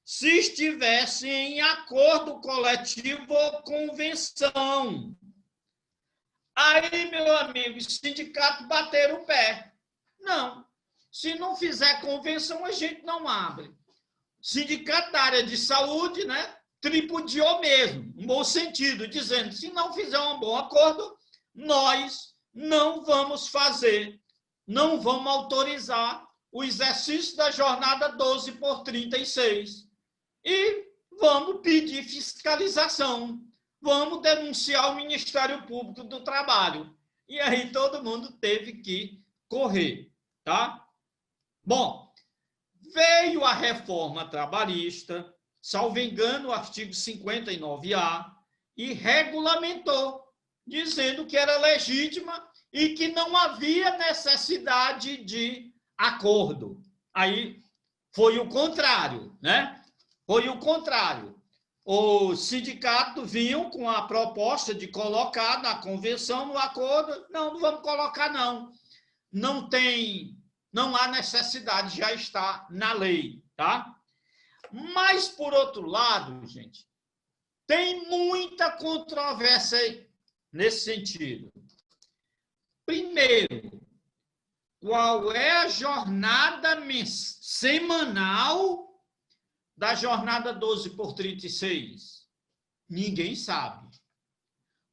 se estivesse em acordo coletivo ou convenção. Aí, meu amigo, os sindicatos bateram o pé. Não. Se não fizer convenção, a gente não abre. Sindicato da área de saúde, né, tripudiou mesmo, no bom sentido, dizendo, se não fizer um bom acordo, nós não vamos fazer, não vamos autorizar o exercício da jornada 12 por 36. E vamos pedir fiscalização, vamos denunciar o Ministério Público do Trabalho. E aí todo mundo teve que correr, tá? Bom, veio a reforma trabalhista, salvo engano, o artigo 59A, e regulamentou, dizendo que era legítima e que não havia necessidade de acordo. Aí foi o contrário, né? Foi o contrário. O sindicato vinham com a proposta de colocar na convenção, no acordo. Não, não vamos colocar, não. Não há necessidade, já está na lei, tá? Mas, por outro lado, gente, tem muita controvérsia nesse sentido. Primeiro, qual é a jornada semanal da jornada 12 por 36? Ninguém sabe.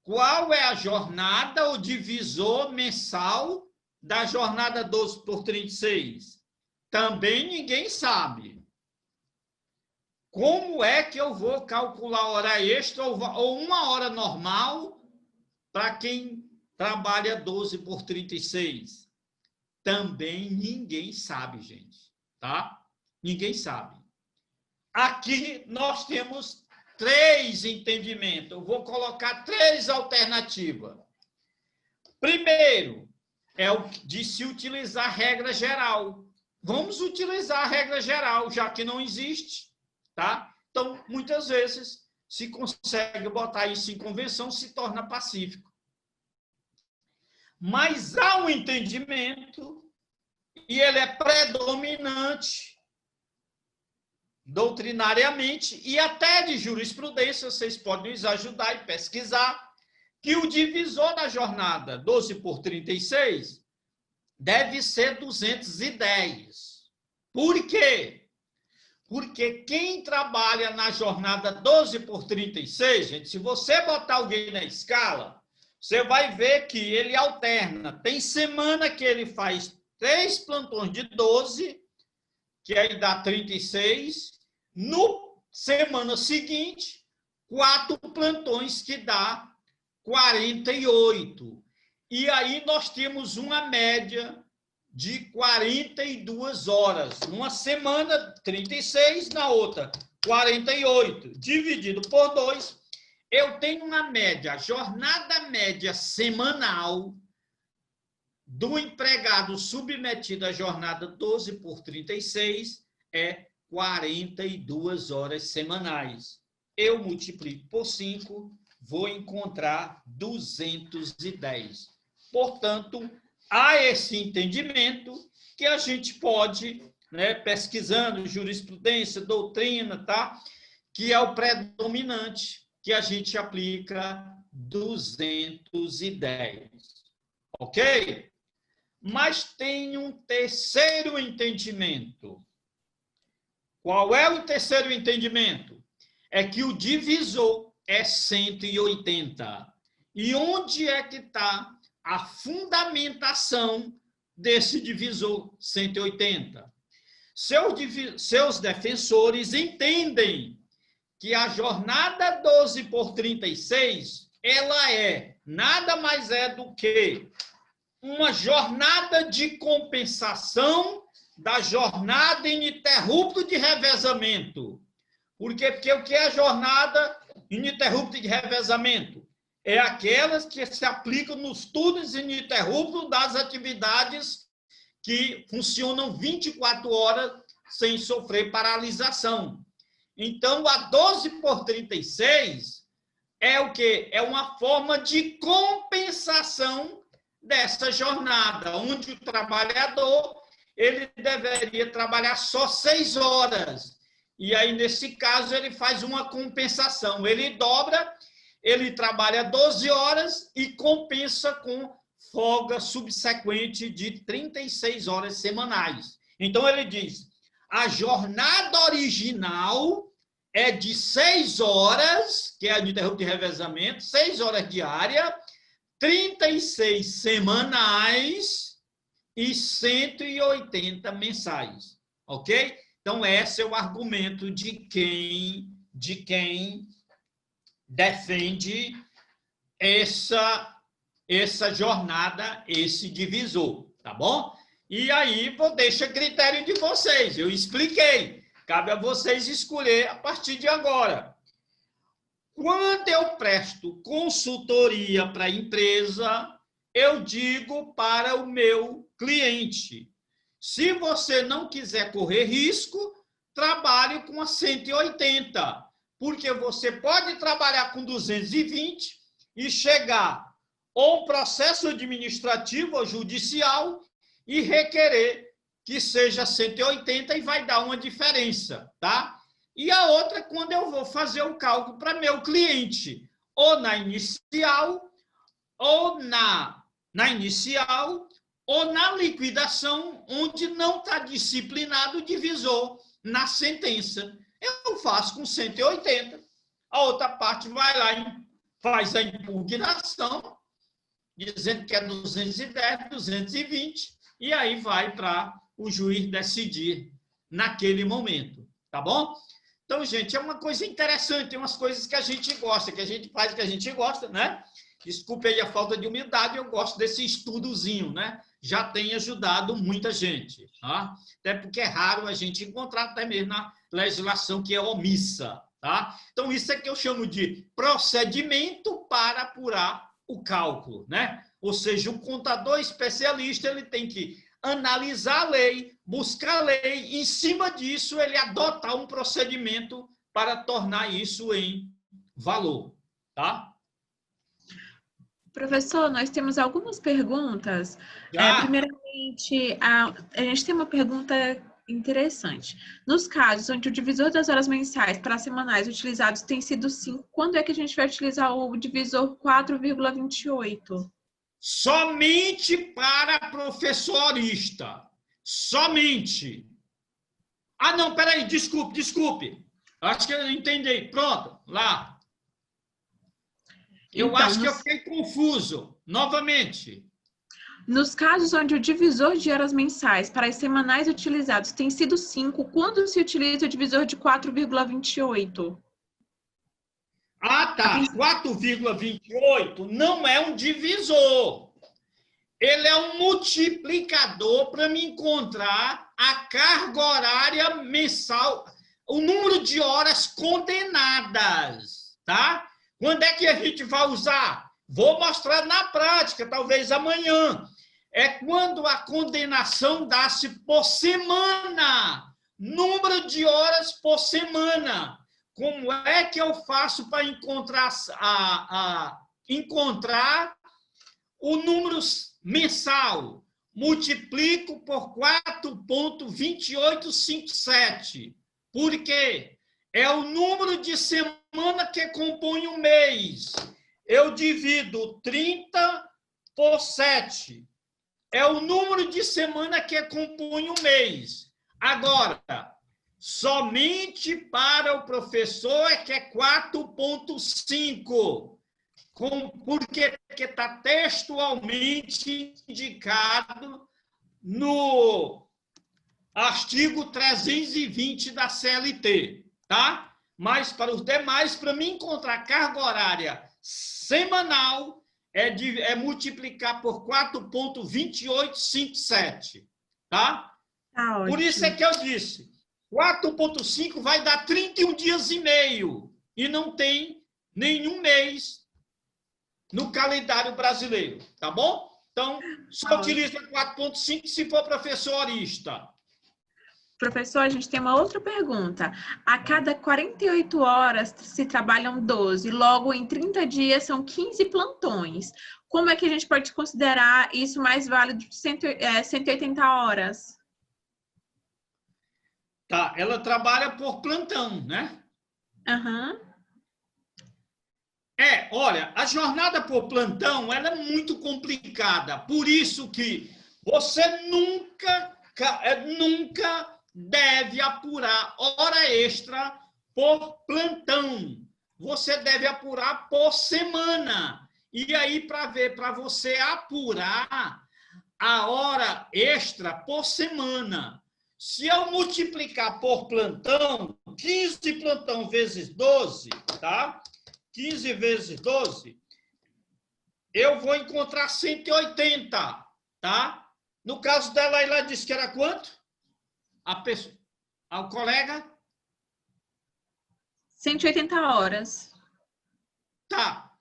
Qual é a jornada, o divisor mensal da jornada 12 por 36? Também ninguém sabe. Como é que eu vou calcular hora extra ou uma hora normal para quem trabalha 12 por 36? Também ninguém sabe, gente, tá? Ninguém sabe. Aqui nós temos 3 entendimentos. Eu vou colocar 3 alternativas. Primeiro, é o de se utilizar a regra geral. Vamos utilizar a regra geral, já que não existe, tá? Então, muitas vezes, se consegue botar isso em convenção, se torna pacífico. Mas há um entendimento, e ele é predominante, doutrinariamente e até de jurisprudência, vocês podem nos ajudar e pesquisar, que o divisor da jornada 12 por 36 deve ser 210. Por quê? Porque quem trabalha na jornada 12 por 36, gente, se você botar alguém na escala, você vai ver que ele alterna. Tem semana que ele faz 3 plantões de 12, que aí dá 36. No semana seguinte, 4 plantões, que dá 48. E aí nós temos uma média de 42 horas. Numa semana, 36, na outra, 48. Dividido por 2, eu tenho uma média, a jornada média semanal do empregado submetido à jornada 12 por 36 é 42 horas semanais. Eu multiplico por 5, vou encontrar 210. Portanto, há esse entendimento que a gente pode, né, pesquisando jurisprudência, doutrina, tá? Que é o predominante, que a gente aplica 210. Ok? Mas tem um terceiro entendimento. Qual é o terceiro entendimento? É que o divisor é 180. E onde é que está a fundamentação desse divisor 180? Seus defensores entendem que a jornada 12 por 36, ela é nada mais do que uma jornada de compensação da jornada ininterrupta de revezamento. Por quê? Porque o que é a jornada ininterrupta de revezamento? É aquelas que se aplicam nos turnos ininterruptos das atividades que funcionam 24 horas sem sofrer paralisação. Então, a 12 por 36 é o quê? É uma forma de compensação dessa jornada, onde o trabalhador ele deveria trabalhar só 6 horas. E aí, nesse caso, ele faz uma compensação. Ele dobra, ele trabalha 12 horas e compensa com folga subsequente de 36 horas semanais. Então, ele diz, a jornada original é de 6 horas, que é a de interrupto de revezamento, 6 horas diárias, 36 semanais e 180 mensais. Ok? Então, esse é o argumento de quem defende essa jornada, esse divisor, tá bom? E aí, vou deixar a critério de vocês. Eu expliquei. Cabe a vocês escolher a partir de agora. Quando eu presto consultoria para a empresa, eu digo para o meu cliente, se você não quiser correr risco, trabalhe com a 180, porque você pode trabalhar com 220 e chegar a um processo administrativo ou judicial e requerer que seja 180 e vai dar uma diferença, tá? E a outra, quando eu vou fazer o cálculo para meu cliente, ou na inicial, ou na liquidação, onde não está disciplinado o divisor na sentença. Eu faço com 180. A outra parte vai lá e faz a impugnação, dizendo que é 210, 220, e aí vai para o juiz decidir naquele momento, tá bom? Então, gente, é uma coisa interessante, tem umas coisas que a gente gosta, que a gente faz, que a gente gosta, né? Desculpe aí a falta de humildade, eu gosto desse estudozinho, né? Já tem ajudado muita gente, tá? Até porque é raro a gente encontrar, até mesmo na legislação que é omissa, tá? Então, isso é que eu chamo de procedimento para apurar o cálculo, né? Ou seja, o contador especialista, ele tem que analisar a lei, buscar a lei, em cima disso, ele adotar um procedimento para tornar isso em valor, tá?
Professor, nós temos algumas perguntas. Primeiramente, a gente tem uma pergunta Interessante. Nos casos onde o divisor das horas mensais para as semanais utilizados tem sido 5, quando é que a gente vai utilizar o divisor 4,28?
Somente para professorista. Somente. Ah, não, peraí, desculpe. Acho que eu entendi. Pronto, lá. Eu
Então,
acho que eu fiquei confuso. Novamente.
Nos casos onde o divisor de horas mensais para as semanais utilizados tem sido 5, quando se utiliza o divisor de 4,28?
Ah, tá. 4,28 não é um divisor. Ele é um multiplicador para me encontrar a carga horária mensal, o número de horas condenadas, tá? Quando é que a gente vai usar? Vou mostrar na prática, talvez amanhã. É quando a condenação dá-se por semana, número de horas por semana. Como é que eu faço para encontrar o número mensal? Multiplico por 4,2857. Por quê? É o número de semana que compõe o mês. Eu divido 30 por 7. É o número de semana que compõe o mês. Agora, somente para o professor é que é 4,5. Porque está textualmente indicado no artigo 320 da CLT, tá? Mas para os demais, para mim encontrar carga horária semanal, é multiplicar por 4,2857, tá?
Tá ótimo.
Por isso é que eu disse, 4,5 vai dar 31 dias e meio, e não tem nenhum mês no calendário brasileiro, tá bom? Então, só utiliza 4,5 se for professorista.
Professor, a gente tem uma outra pergunta. A cada 48 horas se trabalham 12, logo em 30 dias são 15 plantões. Como é que a gente pode considerar isso mais válido de 180 horas?
Tá, ela trabalha por plantão, né?
Aham.
Olha, a jornada por plantão, ela é muito complicada. Por isso que você nunca deve apurar hora extra por plantão. Você deve apurar por semana. E aí, para você apurar a hora extra por semana, se eu multiplicar por plantão, 15 plantão vezes 12, tá? 15 vezes 12, eu vou encontrar 180, tá? No caso dela, ela disse que era quanto? O colega?
180 horas.
Tá.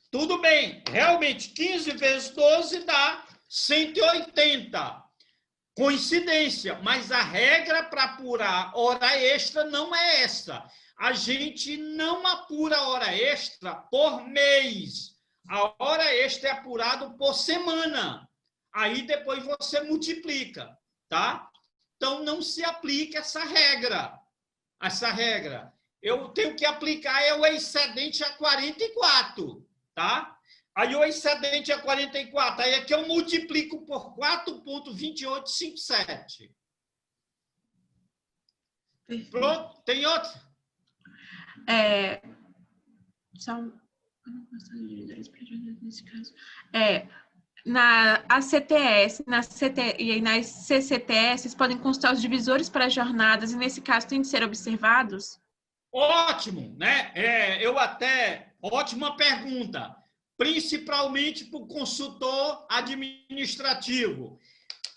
Tudo bem. Realmente, 15 vezes 12 dá 180. Coincidência, mas a regra para apurar hora extra não é essa. A gente não apura hora extra por mês. A hora extra é apurada por semana. Aí depois você multiplica, tá? Então não se aplica essa regra. Eu tenho que aplicar o excedente a 44, tá? Aí o excedente é 44, aí é que eu multiplico por 4,2857. Pronto, tem outro?
Nesse caso. Na ACTS, e nas CCTS podem constar os divisores para jornadas e, nesse caso, têm de ser observados?
Ótimo, né? Ótima pergunta. Principalmente para o consultor administrativo.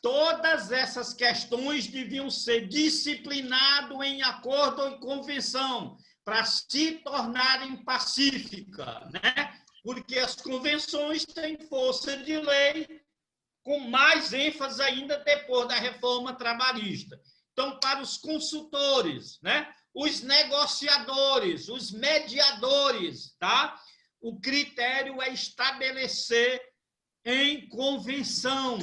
Todas essas questões deviam ser disciplinadas em acordo e convenção para se tornarem pacíficas, né? Porque as convenções têm força de lei, com mais ênfase ainda depois da reforma trabalhista. Então, para os consultores, né? Os negociadores, os mediadores, tá? O critério é estabelecer em convenção,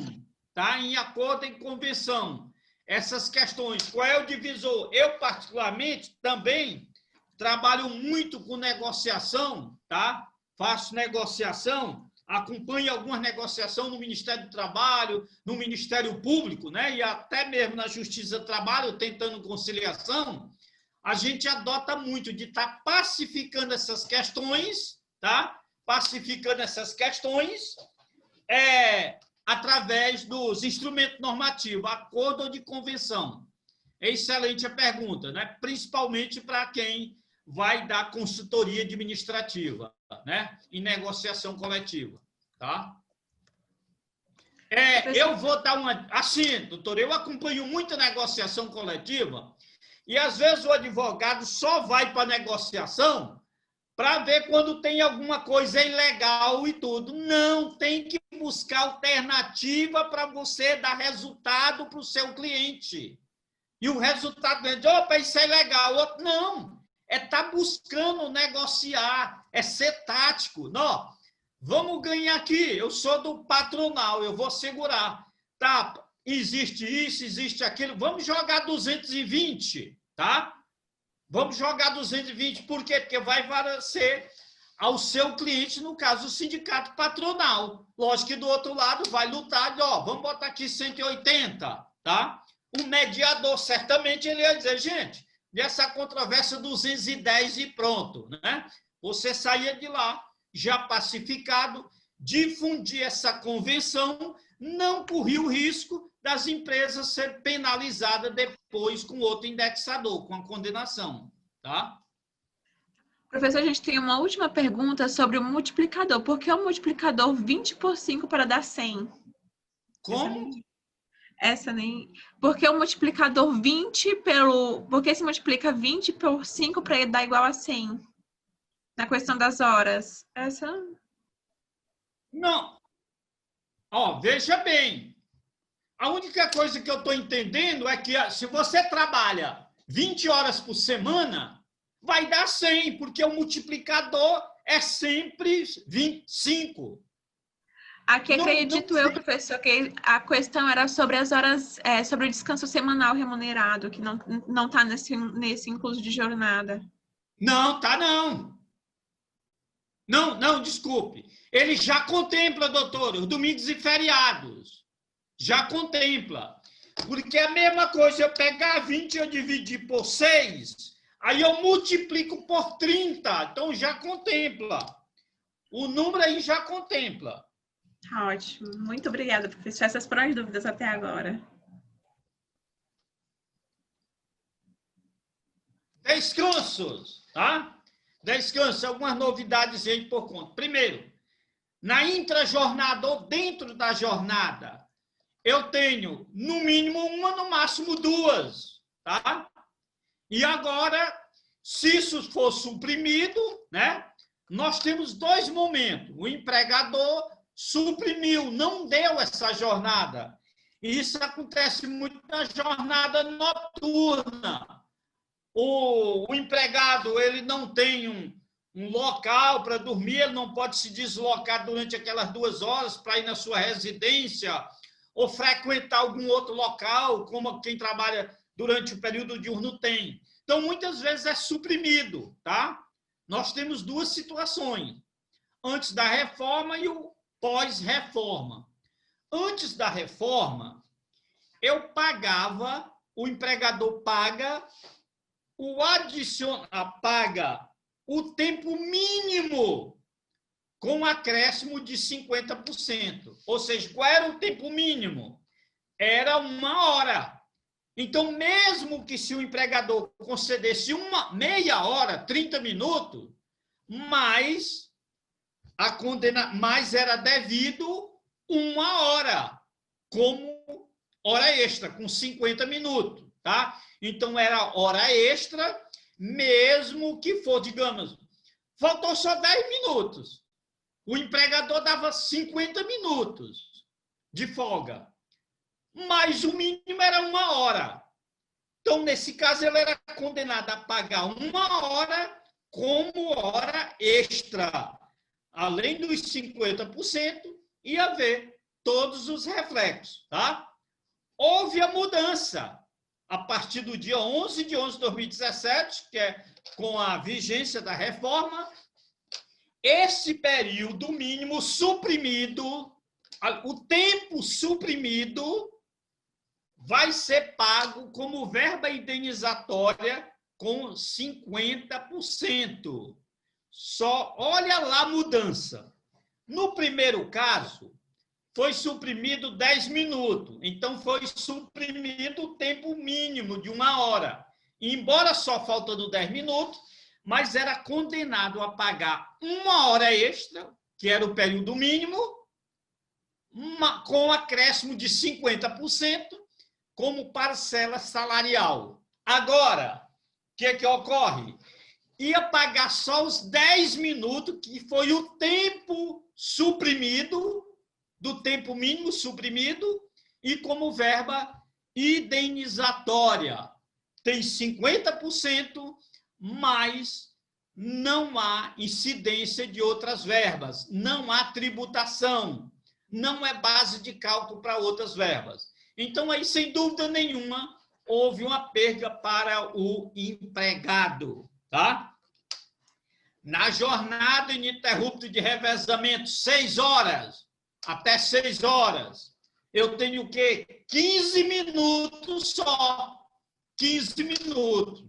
tá? Em acordo em convenção. essas questões. Qual é o divisor? Eu, particularmente, também trabalho muito com negociação, tá? Faço negociação, acompanho algumas negociações no Ministério do Trabalho, no Ministério Público, né? E até mesmo na Justiça do Trabalho, tentando conciliação. A gente adota muito de estar pacificando essas questões, tá? Pacificando essas questões através dos instrumentos normativos, acordo ou de convenção. É excelente a pergunta, né? Principalmente para quem vai dar consultoria administrativa, né? Em negociação coletiva, tá? Eu vou dar uma... Assim, doutor, eu acompanho muita negociação coletiva e, às vezes, o advogado só vai para a negociação para ver quando tem alguma coisa ilegal e tudo. Não, tem que buscar alternativa para você dar resultado para o seu cliente. E o resultado é, opa, isso é ilegal. Outro, não, é estar buscando negociar, é ser tático. Não, vamos ganhar aqui, eu sou do patronal, eu vou segurar. Tá, existe isso, existe aquilo, vamos jogar 220, tá? Vamos jogar 220, por quê? Porque vai favorecer ao seu cliente, no caso, o sindicato patronal. Lógico que do outro lado vai lutar, ó, vamos botar aqui 180, tá? O mediador, certamente, ele ia dizer, gente, dessa controvérsia 210 e pronto, né? Você saía de lá, já pacificado, difundir essa convenção, não corria o risco das empresas ser penalizadas depois com outro indexador, com a condenação, tá?
Professor, a gente tem uma última pergunta sobre o multiplicador. Por que o multiplicador 20 por 5 para dar 100?
Como?
Essa nem... Porque o multiplicador 20 pelo... Porque se multiplica 20 por 5 para dar igual a 100? Na questão das horas. Essa...
Não. Ó, veja bem. A única coisa que eu estou entendendo é que se você trabalha 20 horas por semana, vai dar 100, porque o multiplicador é sempre 25.
Aqui acredito eu, professor, que a questão era sobre as horas, sobre o descanso semanal remunerado, que não está nesse incluso de jornada.
Não, tá não. Não, desculpe. Ele já contempla, doutor, os domingos e feriados. Já contempla. Porque é a mesma coisa, eu pegar 20 e eu dividir por 6, aí eu multiplico por 30, então já contempla. O número aí já contempla.
Ótimo. Muito obrigada, professor. Essas foram as dúvidas até agora.
Descansos, tá? Descansos, algumas novidades aí por conta. Primeiro, na intrajornada ou dentro da jornada, eu tenho, no mínimo, uma, no máximo, duas, tá? E agora, se isso for suprimido, né? Nós temos dois momentos. O empregador suprimiu, não deu essa jornada. E isso acontece muito na jornada noturna. O empregado, ele não tem um local para dormir, ele não pode se deslocar durante aquelas 2 horas para ir na sua residência ou frequentar algum outro local, como quem trabalha durante o período diurno tem. Então, muitas vezes é suprimido, tá? Nós temos duas situações, antes da reforma e o pós-reforma. Antes da reforma, eu pagava, o empregador paga o tempo mínimo com acréscimo de 50%. Ou seja, qual era o tempo mínimo? Era 1 hora. Então, mesmo que se o empregador concedesse meia hora, 30 minutos, mais era devido 1 hora, como hora extra, com 50 minutos, tá? Então, era hora extra, mesmo que for, digamos, faltou só 10 minutos. O empregador dava 50 minutos de folga, mas o mínimo era 1 hora. Então, nesse caso, ele era condenado a pagar 1 hora como hora extra, além dos 50%, ia haver todos os reflexos, tá? Houve a mudança. a partir do dia 11 de 11 de 2017, que é com a vigência da reforma, esse período mínimo suprimido, o tempo suprimido, vai ser pago como verba indenizatória com 50%. Só olha lá a mudança. No primeiro caso, foi suprimido 10 minutos. Então, foi suprimido o tempo mínimo de 1 hora. Embora só faltando 10 minutos, mas era condenado a pagar 1 hora extra, que era o período mínimo, com acréscimo de 50%, como parcela salarial. Agora, o que ocorre? Ia pagar só os 10 minutos, que foi o tempo suprimido, do tempo mínimo suprimido, e como verba indenizatória. Tem 50%, mas não há incidência de outras verbas, não há tributação, não é base de cálculo para outras verbas. Então, aí, sem dúvida nenhuma, houve uma perda para o empregado, tá? Na jornada ininterrupta de revezamento, 6 horas, até 6 horas, eu tenho o quê? 15 minutos só. 15 minutos.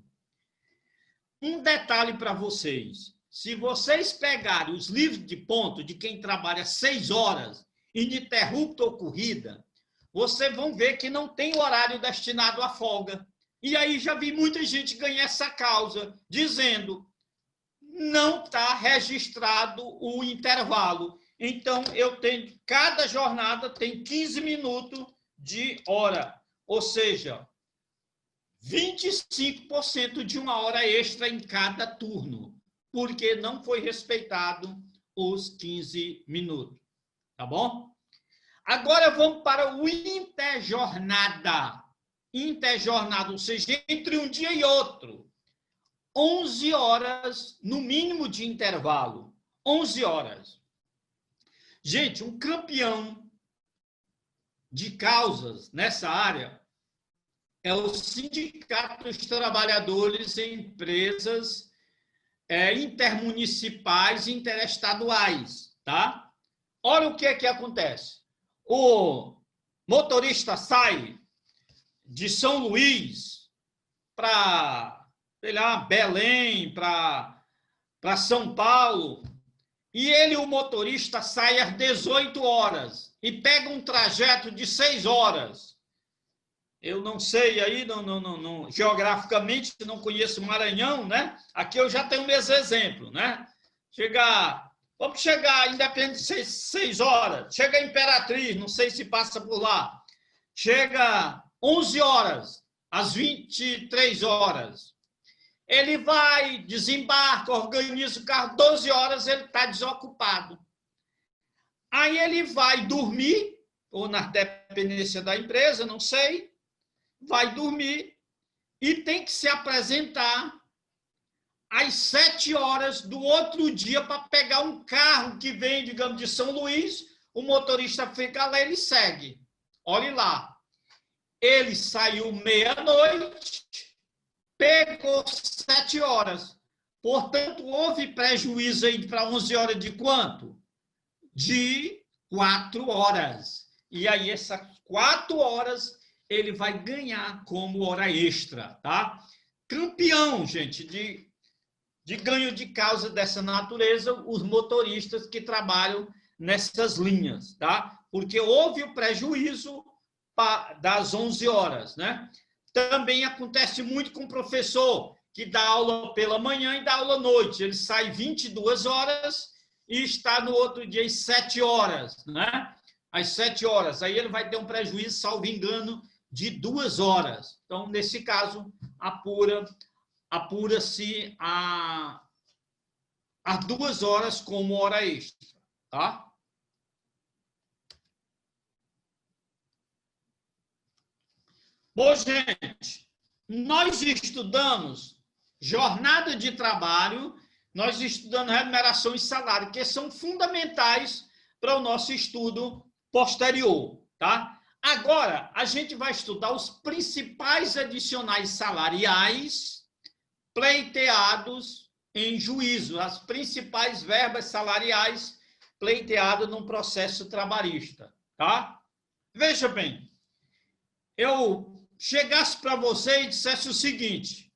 Um detalhe para vocês. Se vocês pegarem os livros de ponto de quem trabalha 6 horas, ininterrupta ou corrida, vocês vão ver que não tem horário destinado à folga. E aí já vi muita gente ganhar essa causa, dizendo, não está registrado o intervalo. Então, cada jornada tem 15 minutos de hora, ou seja, 25% de 1 hora extra em cada turno, porque não foi respeitado os 15 minutos. Tá bom? Agora vamos para o interjornada. Interjornada, ou seja, entre um dia e outro. 11 horas, no mínimo, de intervalo. 11 horas. Gente, um campeão de causas nessa área é o Sindicato dos Trabalhadores em Empresas Intermunicipais e Interestaduais, tá? Olha o que acontece. O motorista sai de São Luís para, sei lá, Belém, para São Paulo, e o motorista, sai às 18 horas e pega um trajeto de 6 horas. Eu não sei aí, geograficamente, não conheço o Maranhão, né? Aqui eu já tenho meus exemplos, né? Vamos chegar, Independente, 6 horas. Chega Imperatriz, não sei se passa por lá. Chega 11 horas, às 23 horas. Ele vai, desembarca, organiza o carro, 12 horas ele está desocupado. Aí ele vai dormir, ou na dependência da empresa, não sei, vai dormir e tem que se apresentar às 7 horas do outro dia para pegar um carro que vem, digamos, de São Luís, o motorista fica lá, ele segue. Olhe lá. Ele saiu meia-noite, pegou 7 horas. Portanto, houve prejuízo aí para 11 horas de quanto? De 4 horas. E aí, essas 4 horas, ele vai ganhar como hora extra, tá? Campeão, gente, de ganho de causa dessa natureza, os motoristas que trabalham nessas linhas, tá? Porque houve o prejuízo das 11 horas, né? Também acontece muito com o professor que dá aula pela manhã e dá aula à noite. Ele sai 22 horas e está no outro dia às 7 horas, né? Às 7 horas. Aí ele vai ter um prejuízo, salvo engano, de 2 horas. Então, nesse caso, apura-se as 2 horas como hora extra, tá? Bom, gente, nós estudamos jornada de trabalho, nós estudamos remuneração e salário, que são fundamentais para o nosso estudo posterior, tá? Agora, a gente vai estudar os principais adicionais salariais pleiteados em juízo, as principais verbas salariais pleiteadas num processo trabalhista, tá? Veja bem, eu chegasse para você e dissesse o seguinte,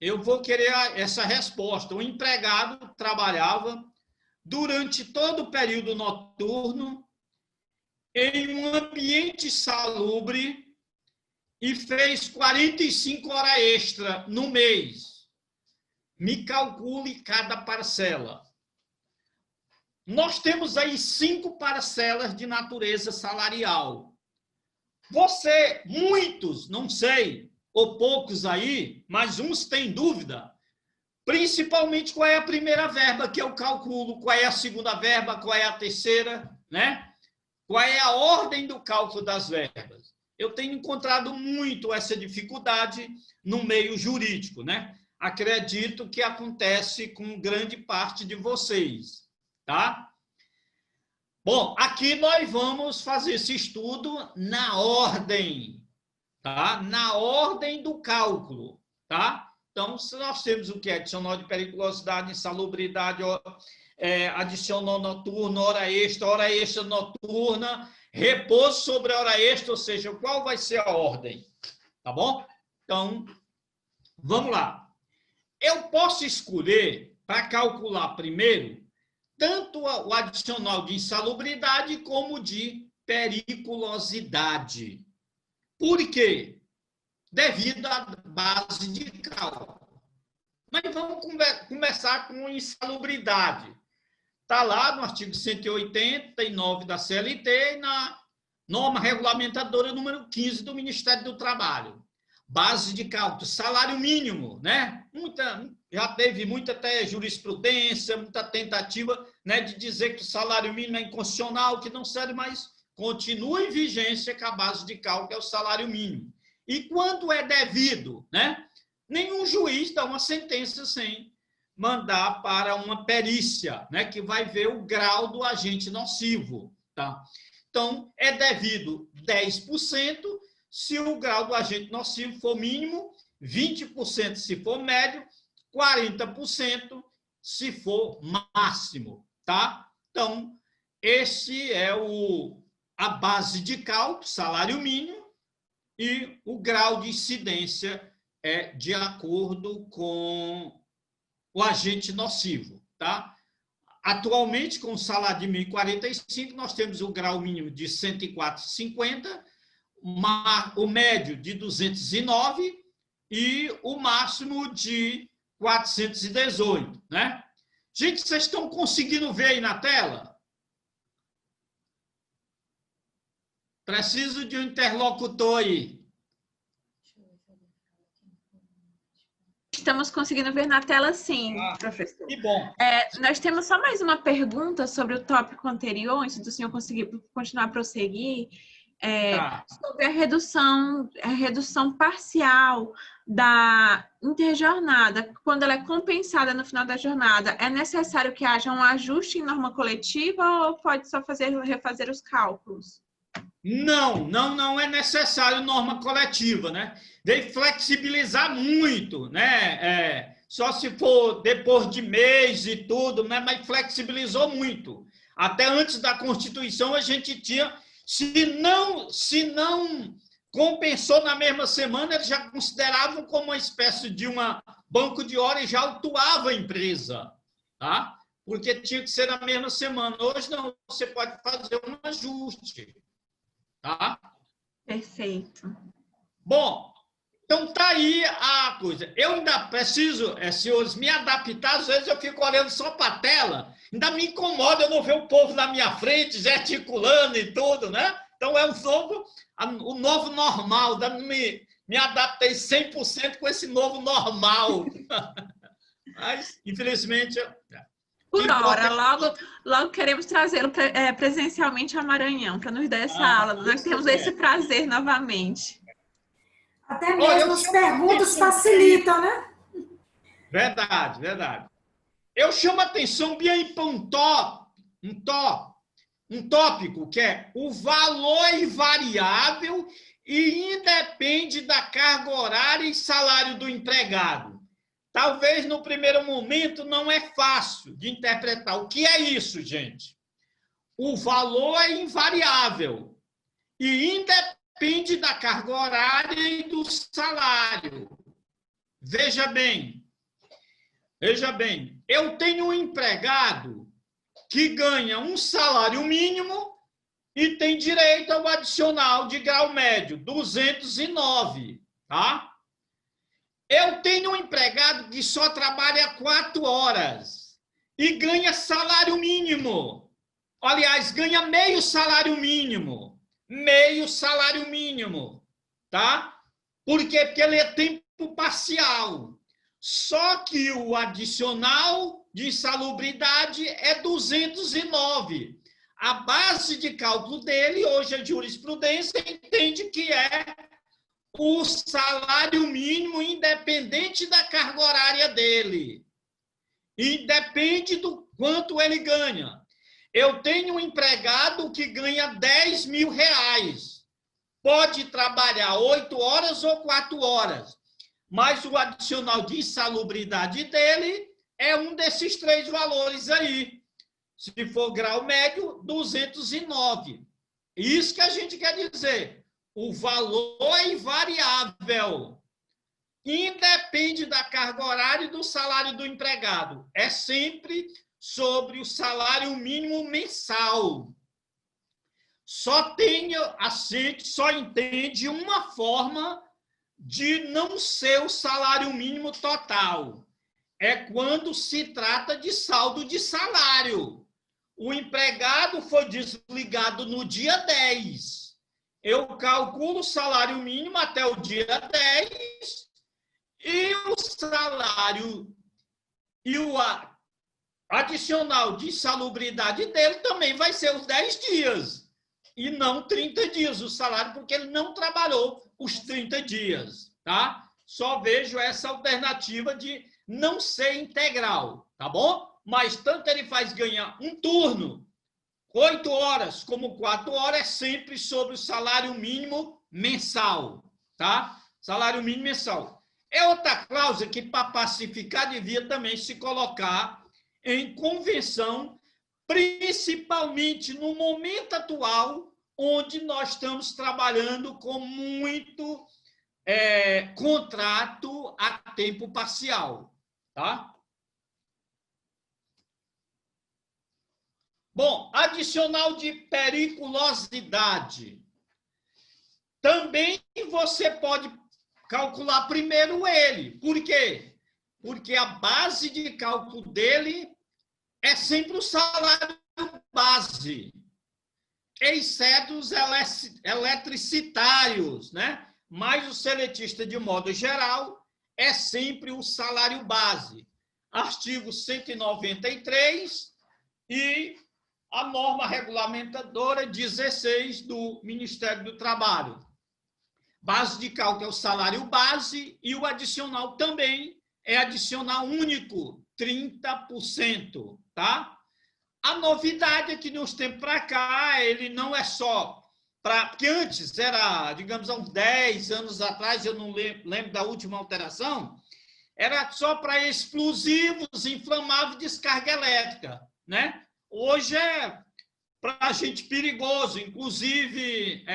eu vou querer essa resposta. O empregado trabalhava durante todo o período noturno em um ambiente salubre e fez 45 horas extra no mês. Me calcule cada parcela. Nós temos aí 5 parcelas de natureza salarial. Você, muitos, não sei, ou poucos aí, mas uns têm dúvida, principalmente qual é a primeira verba que eu calculo, qual é a segunda verba, qual é a terceira, né? Qual é a ordem do cálculo das verbas? Eu tenho encontrado muito essa dificuldade no meio jurídico, né? Acredito que acontece com grande parte de vocês, tá? Bom, aqui nós vamos fazer esse estudo na ordem, tá? Na ordem do cálculo, tá? Então, se nós temos o que é adicional de periculosidade, insalubridade, adicional noturno, hora extra noturna, repouso sobre a hora extra, ou seja, qual vai ser a ordem, tá bom? Então, vamos lá. Eu posso escolher, para calcular primeiro, tanto o adicional de insalubridade como de periculosidade. Por quê? Devido à base de cálculo. Mas vamos começar com insalubridade. Está lá no artigo 189 da CLT e na norma regulamentadora número 15 do Ministério do Trabalho. Base de cálculo, salário mínimo, né? Já teve muita até jurisprudência, muita tentativa, né, de dizer que o salário mínimo é inconstitucional, que não serve, mas continua em vigência que a base de cálculo é o salário mínimo. E quando é devido, né? Nenhum juiz dá uma sentença sem mandar para uma perícia, né, que vai ver o grau do agente nocivo, tá? Então, é devido 10% se o grau do agente nocivo for mínimo, 20% se for médio, 40% se for máximo, tá? Então, esse é a base de cálculo, salário mínimo, e o grau de incidência é de acordo com o agente nocivo, tá? Atualmente, com o salário de 1.045, nós temos o grau mínimo de 104,50, o médio de 209 e o máximo de 418, né? Gente, vocês estão conseguindo ver aí na tela? Preciso de um interlocutor aí.
Estamos conseguindo ver na tela, sim, professor.
Que bom.
Nós temos só mais uma pergunta sobre o tópico anterior, antes do senhor conseguir continuar a prosseguir, sobre a redução parcial da interjornada. Quando ela é compensada no final da jornada, é necessário que haja um ajuste em norma coletiva ou pode só refazer os cálculos?
Não é necessário norma coletiva, né? Deve flexibilizar muito, né? Só se for depois de mês e tudo, né? Mas flexibilizou muito. Até antes da Constituição, a gente tinha, se não compensou na mesma semana, eles já consideravam como uma espécie de banco de hora e já autuava a empresa, tá? Porque tinha que ser na mesma semana. Hoje não, você pode fazer um ajuste. Tá?
Perfeito.
Bom, então tá aí a coisa. Eu ainda preciso, senhores, me adaptar. Às vezes eu fico olhando só para a tela, ainda me incomoda eu não ver o povo na minha frente, gesticulando e tudo, né? Então é o novo normal. Me adaptei 100% com esse novo normal. Mas, infelizmente...
Por hora, logo queremos trazê-lo presencialmente ao Maranhão, para nos dar essa aula. Nós temos esse prazer novamente.
Até mesmo as perguntas facilitam, né?
Verdade. Eu chamo a atenção bem para um um tópico que é o valor é invariável e independe da carga horária e salário do empregado. Talvez no primeiro momento não é fácil de interpretar. O que é isso, gente? O valor é invariável e independe da carga horária e do salário. Veja bem, eu tenho um empregado que ganha um salário mínimo e tem direito ao adicional de grau médio, 209, tá? Eu tenho um empregado que só trabalha 4 horas e ganha salário mínimo. Aliás, ganha meio salário mínimo. Meio salário mínimo, tá? Por quê? Porque ele é tempo parcial. Só que o adicional de insalubridade é 209. A base de cálculo dele, hoje a jurisprudência entende que é o salário mínimo independente da carga horária dele. Independe do quanto ele ganha. Eu tenho um empregado que ganha 10 mil reais. Pode trabalhar 8 horas ou 4 horas. Mas o adicional de insalubridade dele é um desses 3 valores aí. Se for grau médio, 209. Isso que a gente quer dizer. O valor é invariável. Independe da carga horária e do salário do empregado. É sempre sobre o salário mínimo mensal. Só entende uma forma de não ser o salário mínimo total. É quando se trata de saldo de salário. O empregado foi desligado no dia 10. Eu calculo o salário mínimo até o dia 10 e o salário e o adicional de insalubridade dele também vai ser os 10 dias e não 30 dias o salário, porque ele não trabalhou os 30 dias, tá? Só vejo essa alternativa de não ser integral, tá bom? Mas tanto ele faz ganhar um turno, 8 horas, como 4 horas, é sempre sobre o salário mínimo mensal, tá? Salário mínimo mensal. É outra cláusula que, para pacificar, devia também se colocar em convenção, principalmente no momento atual, onde nós estamos trabalhando com muito contrato a tempo parcial, tá? Bom, adicional de periculosidade. Também você pode calcular primeiro ele. Por quê? Porque a base de cálculo dele é sempre o salário base, exceto os eletricitários, né? Mas o seletista, de modo geral, é sempre o salário base. Artigo 193 e a norma regulamentadora 16 do Ministério do Trabalho. Base de cálculo é o salário base e o adicional também é adicional único, 30%, tá? A novidade é que, nos tempos para cá, ele não é só para... Porque antes era, digamos, há uns 10 anos atrás, eu não lembro da última alteração, era só para explosivos, inflamáveis, descarga elétrica, né? Hoje é para gente perigoso, inclusive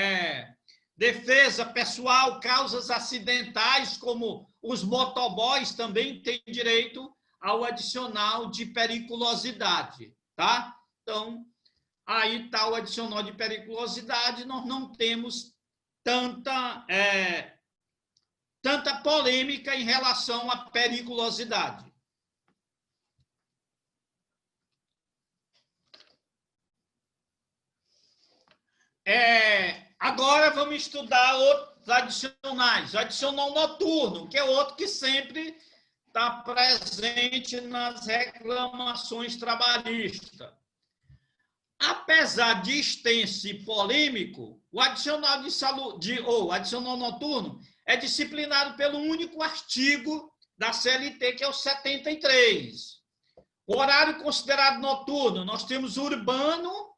defesa pessoal, causas acidentais, como os motoboys também têm direito ao adicional de periculosidade, tá? Então, aí está o adicional de periculosidade, nós não temos tanta polêmica em relação à periculosidade. Agora vamos estudar outros adicionais. O adicional noturno, que é outro que sempre está presente nas reclamações trabalhistas. Apesar de extenso e polêmico, o adicional adicional noturno é disciplinado pelo único artigo da CLT, que é o 73. O horário considerado noturno, nós temos urbano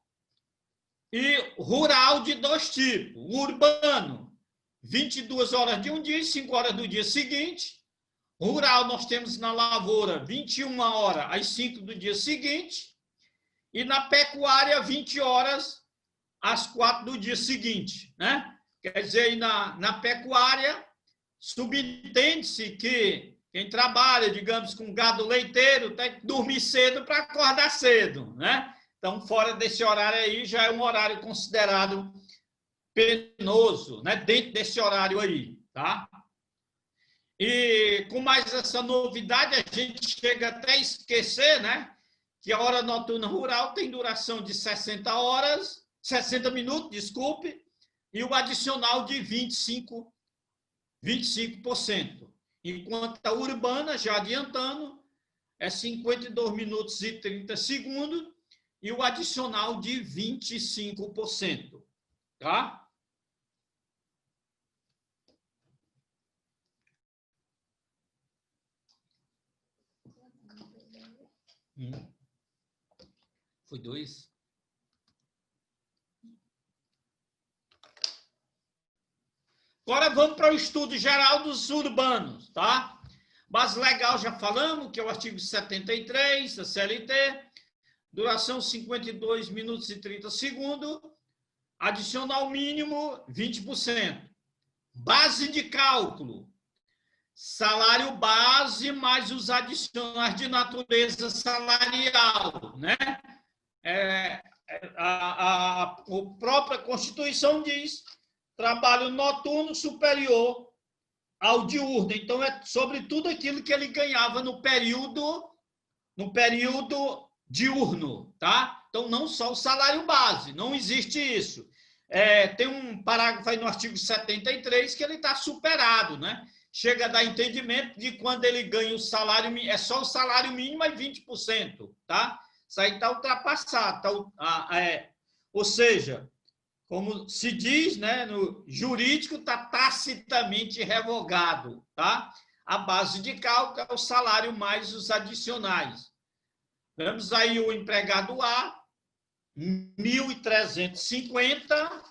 e rural de dois tipos. O urbano, 22 horas de um dia e 5 horas do dia seguinte. Rural, nós temos na lavoura 21 horas às 5 do dia seguinte. E na pecuária, 20 horas às 4 do dia seguinte, né? Quer dizer, aí na pecuária, subentende-se que quem trabalha, digamos, com gado leiteiro, tem que dormir cedo para acordar cedo, né? Então, fora desse horário aí, já é um horário considerado penoso, né? Dentro desse horário aí, tá? E com mais essa novidade, a gente chega até a esquecer, né? Que a hora noturna rural tem duração de 60 minutos, desculpe, e o adicional de 25%. Enquanto a urbana, já adiantando, é 52 minutos e 30 segundos e o adicional de 25%. Tá? Foi 2? Agora vamos para o estudo geral dos urbanos, tá? Base legal já falamos, que é o artigo 73 da CLT, duração 52 minutos e 30 segundos, adicional mínimo 20%. Base de cálculo, salário base mais os adicionais de natureza salarial, né? A própria Constituição diz trabalho noturno superior ao diurno. Então, é sobre tudo aquilo que ele ganhava no período diurno, tá? Então, não só o salário base, não existe isso. Tem um parágrafo aí no artigo 73 que ele está superado, né? Chega a dar entendimento de quando ele ganha o salário, é só o salário mínimo e 20%, tá? Isso aí está ultrapassado. Ou seja, como se diz, né, no jurídico, está tacitamente revogado, tá? A base de cálculo é o salário mais os adicionais. Vemos aí o empregado A, 1.350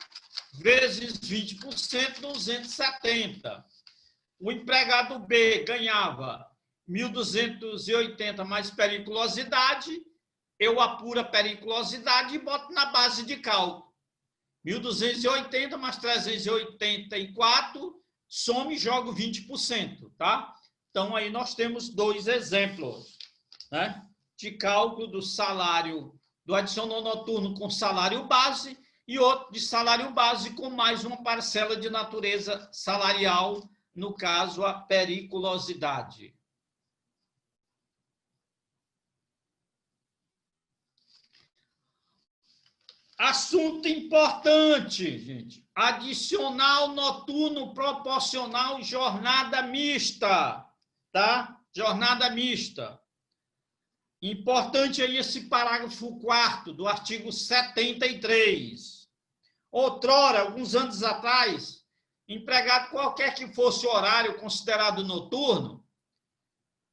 vezes 20%, 270. O empregado B ganhava 1.280 mais periculosidade, eu apuro a periculosidade e boto na base de cálculo. 1.280 mais 384, some e jogo 20%, tá? Então, aí nós temos dois exemplos, né, de cálculo do salário, do adicional noturno com salário base e outro de salário base com mais uma parcela de natureza salarial, no caso, a periculosidade. Assunto importante, gente. Adicional noturno proporcional jornada mista, tá? Jornada mista. Importante aí esse parágrafo 4º do artigo 73. Outrora, alguns anos atrás, empregado qualquer que fosse o horário considerado noturno,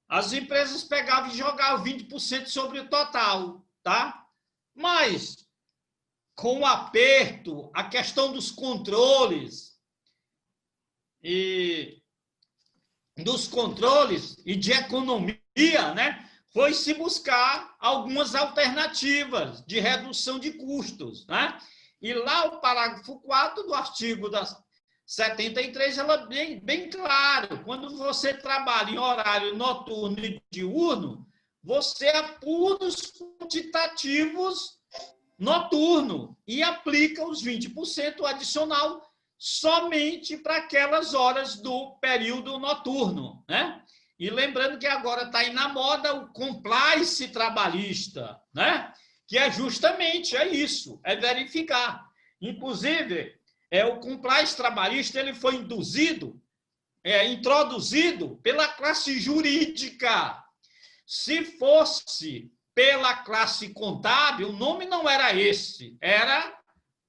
as empresas pegavam e jogavam 20% sobre o total, tá? Mas com o aperto, a questão dos controles e de economia, né, foi se buscar algumas alternativas de redução de custos, né? E lá o parágrafo 4º do artigo 73, ela é bem claro, quando você trabalha em horário noturno e diurno, você apura os quantitativos noturno e aplica os 20% adicional somente para aquelas horas do período noturno, né? E lembrando que agora está aí na moda o compliance trabalhista, né? Que é justamente isso, é verificar. Inclusive, o compliance trabalhista ele foi introduzido pela classe jurídica. Se fosse pela classe contábil, o nome não era esse, era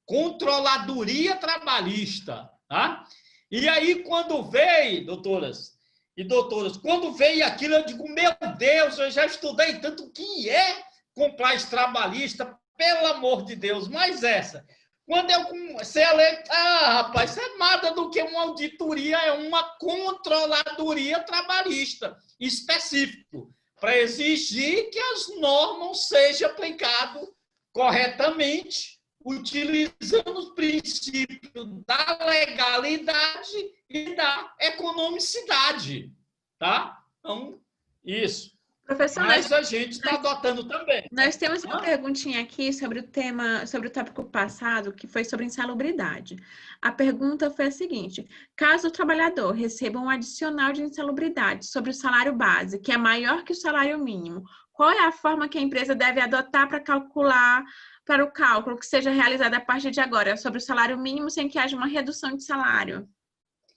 controladoria trabalhista, tá? E aí, quando veio, doutoras e doutores, quando veio aquilo, eu digo, meu Deus, eu já estudei tanto o que é compliance trabalhista, pelo amor de Deus, mas essa Quando você lê, rapaz, isso é nada do que uma auditoria, é uma controladoria trabalhista específico, para exigir que as normas sejam aplicadas corretamente, utilizando os princípios da legalidade e da economicidade, tá? Então, isso.
Professor,
Mas a gente está adotando também.
Nós temos uma perguntinha aqui sobre o tópico passado, que foi sobre insalubridade. A pergunta foi a seguinte: caso o trabalhador receba um adicional de insalubridade sobre o salário base, que é maior que o salário mínimo, qual é a forma que a empresa deve adotar para o cálculo que seja realizado a partir de agora sobre o salário mínimo sem que haja uma redução de salário?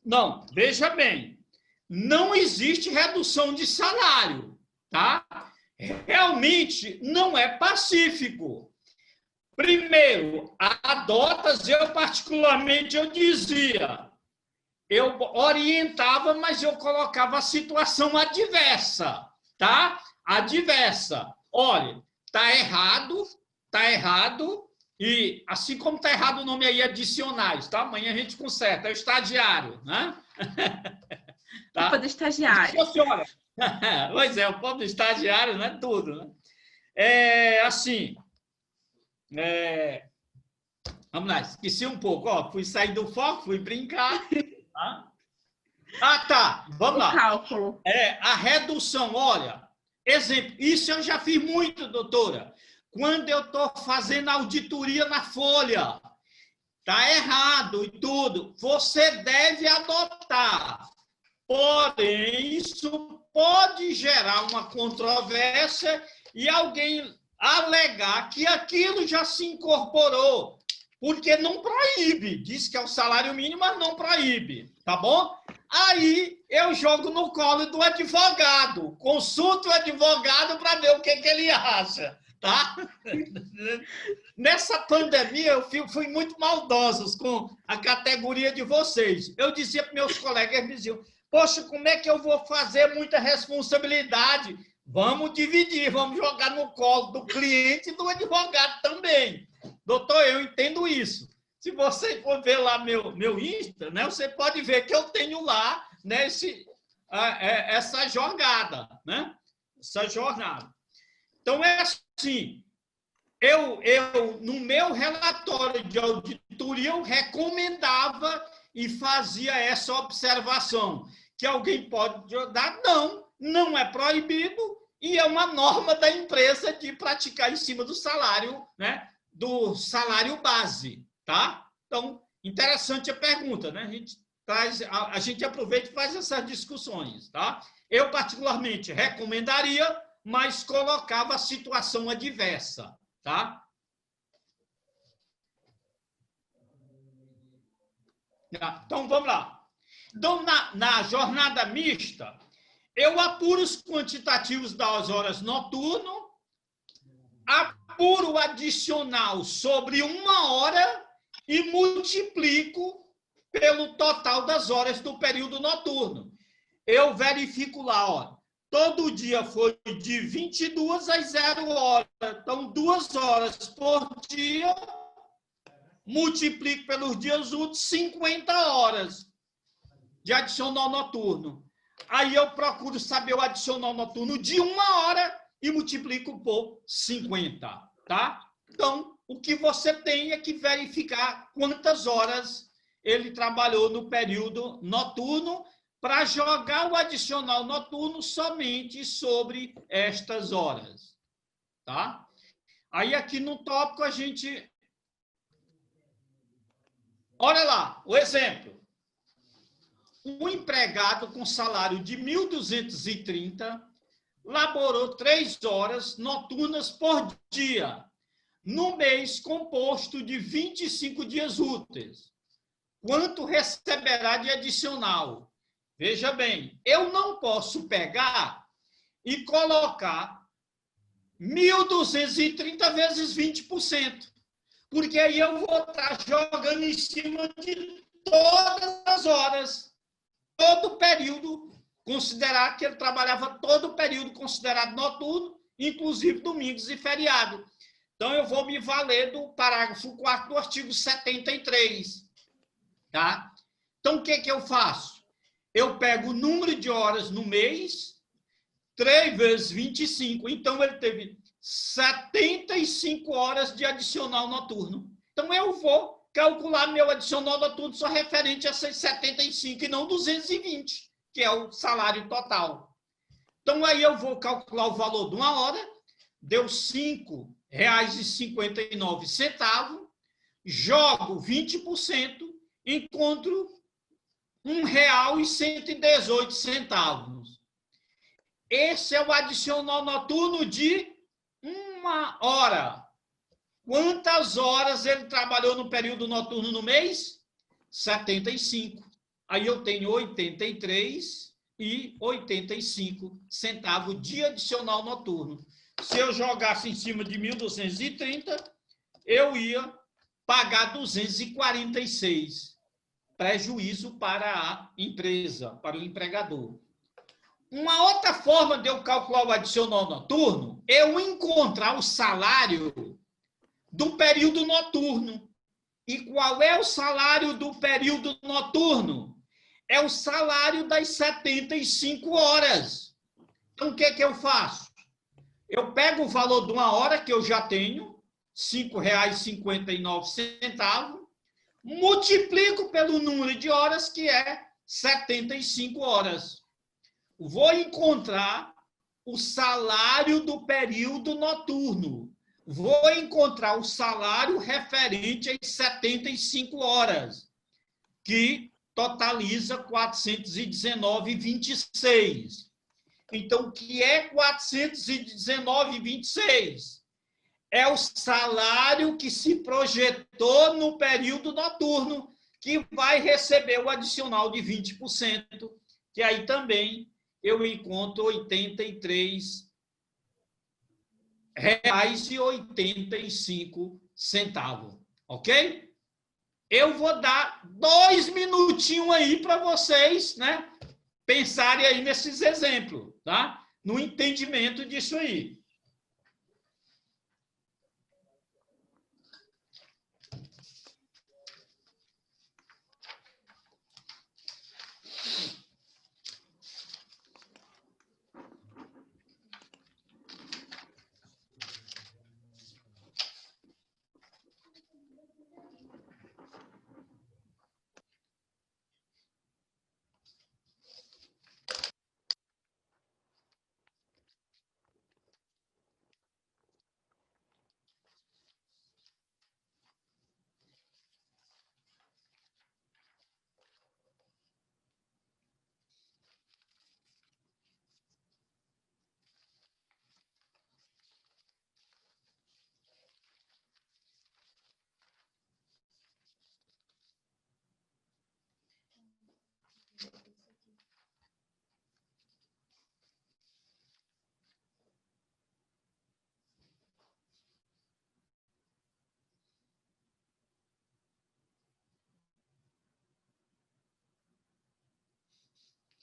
Não, veja bem, não existe redução de salário, tá? Realmente não é pacífico. Primeiro, adotas, eu particularmente, eu dizia, eu orientava, mas eu colocava a situação adversa, tá? Adversa. Olha, tá errado, e assim como tá errado o nome aí, adicionais, tá? Amanhã a gente conserta, é o estagiário, né?
Tá? O povo do estagiário.
Pois é, o povo do estagiário, né? Tudo, né? Vamos lá, esqueci um pouco, ó, fui sair do foco, fui brincar. Tá, vamos lá.
O cálculo.
A redução, olha, exemplo, isso eu já fiz muito, doutora. Quando eu estou fazendo auditoria na folha, tá errado e tudo, você deve adotar. Porém, isso pode gerar uma controvérsia e alguém alegar que aquilo já se incorporou, porque não proíbe. Diz que é o salário mínimo, mas não proíbe, tá bom? Aí eu jogo no colo do advogado, consulto o advogado para ver o que ele acha, tá? Nessa pandemia, eu fui muito maldoso com a categoria de vocês. Eu dizia para meus colegas, eles diziam, poxa, como é que eu vou fazer muita responsabilidade? Vamos dividir, vamos jogar no colo do cliente e do advogado também. Doutor, eu entendo isso. Se você for ver lá meu Insta, né, você pode ver que eu tenho lá, né, essa jogada, né? Essa jornada. Então, é assim, eu no meu relatório de auditoria, eu recomendava e fazia essa observação, que alguém pode dar, não é proibido e é uma norma da empresa de praticar em cima do salário, né, do salário base, tá? Então, interessante a pergunta, né? A gente aproveita e faz essas discussões, tá? Eu, particularmente, recomendaria, mas colocava a situação adversa, tá? Então, vamos lá. Então, na jornada mista, eu apuro os quantitativos das horas noturno, apuro o adicional sobre 1 hora e multiplico pelo total das horas do período noturno. Eu verifico lá, ó, todo dia foi de 22 às 0 horas, então 2 horas por dia, multiplico pelos dias úteis, 50 horas de adicional noturno. Aí eu procuro saber o adicional noturno de 1 hora e multiplico por 50, tá? Então, o que você tem é que verificar quantas horas ele trabalhou no período noturno para jogar o adicional noturno somente sobre estas horas, tá? Aí aqui no tópico a gente... Olha lá, o exemplo. Um empregado com salário de 1.230 laborou 3 horas noturnas por dia, no mês composto de 25 dias úteis. Quanto receberá de adicional? Veja bem, eu não posso pegar e colocar 1.230 vezes 20%, porque aí eu vou estar jogando em cima de todas as horas, todo o período, considerar que ele trabalhava todo o período considerado noturno, inclusive domingos e feriado. Então, eu vou me valer do parágrafo 4º do artigo 73. Tá? Então, o que eu faço? Eu pego o número de horas no mês, 3 vezes 25. Então, ele teve 75 horas de adicional noturno. Então, eu vou calcular meu adicional noturno só referente a essas 75 e não 220, que é o salário total. Então, aí eu vou calcular o valor de uma hora, deu R$ 5,59, jogo 20%, encontro R$ 1,118. Esse é o adicional noturno de uma hora. Quantas horas ele trabalhou no período noturno no mês? 75. Aí eu tenho 83,85 centavos de adicional noturno. Se eu jogasse em cima de 1.230, eu ia pagar 246. Prejuízo para a empresa, para o empregador. Uma outra forma de eu calcular o adicional noturno é eu encontrar o salário do período noturno. E qual é o salário do período noturno? É o salário das 75 horas. Então, o que eu faço? Eu pego o valor de uma hora que eu já tenho, R$ 5,59, multiplico pelo número de horas, que é 75 horas. Vou encontrar o salário do período noturno. Vou encontrar o salário referente às 75 horas, que totaliza 419,26. Então, o que é 419,26? É o salário que se projetou no período noturno, que vai receber o adicional de 20%, que aí também eu encontro R$ 83,85, ok? Eu vou dar 2 minutinhos aí para vocês, né, pensarem aí nesses exemplos, tá? No entendimento disso aí.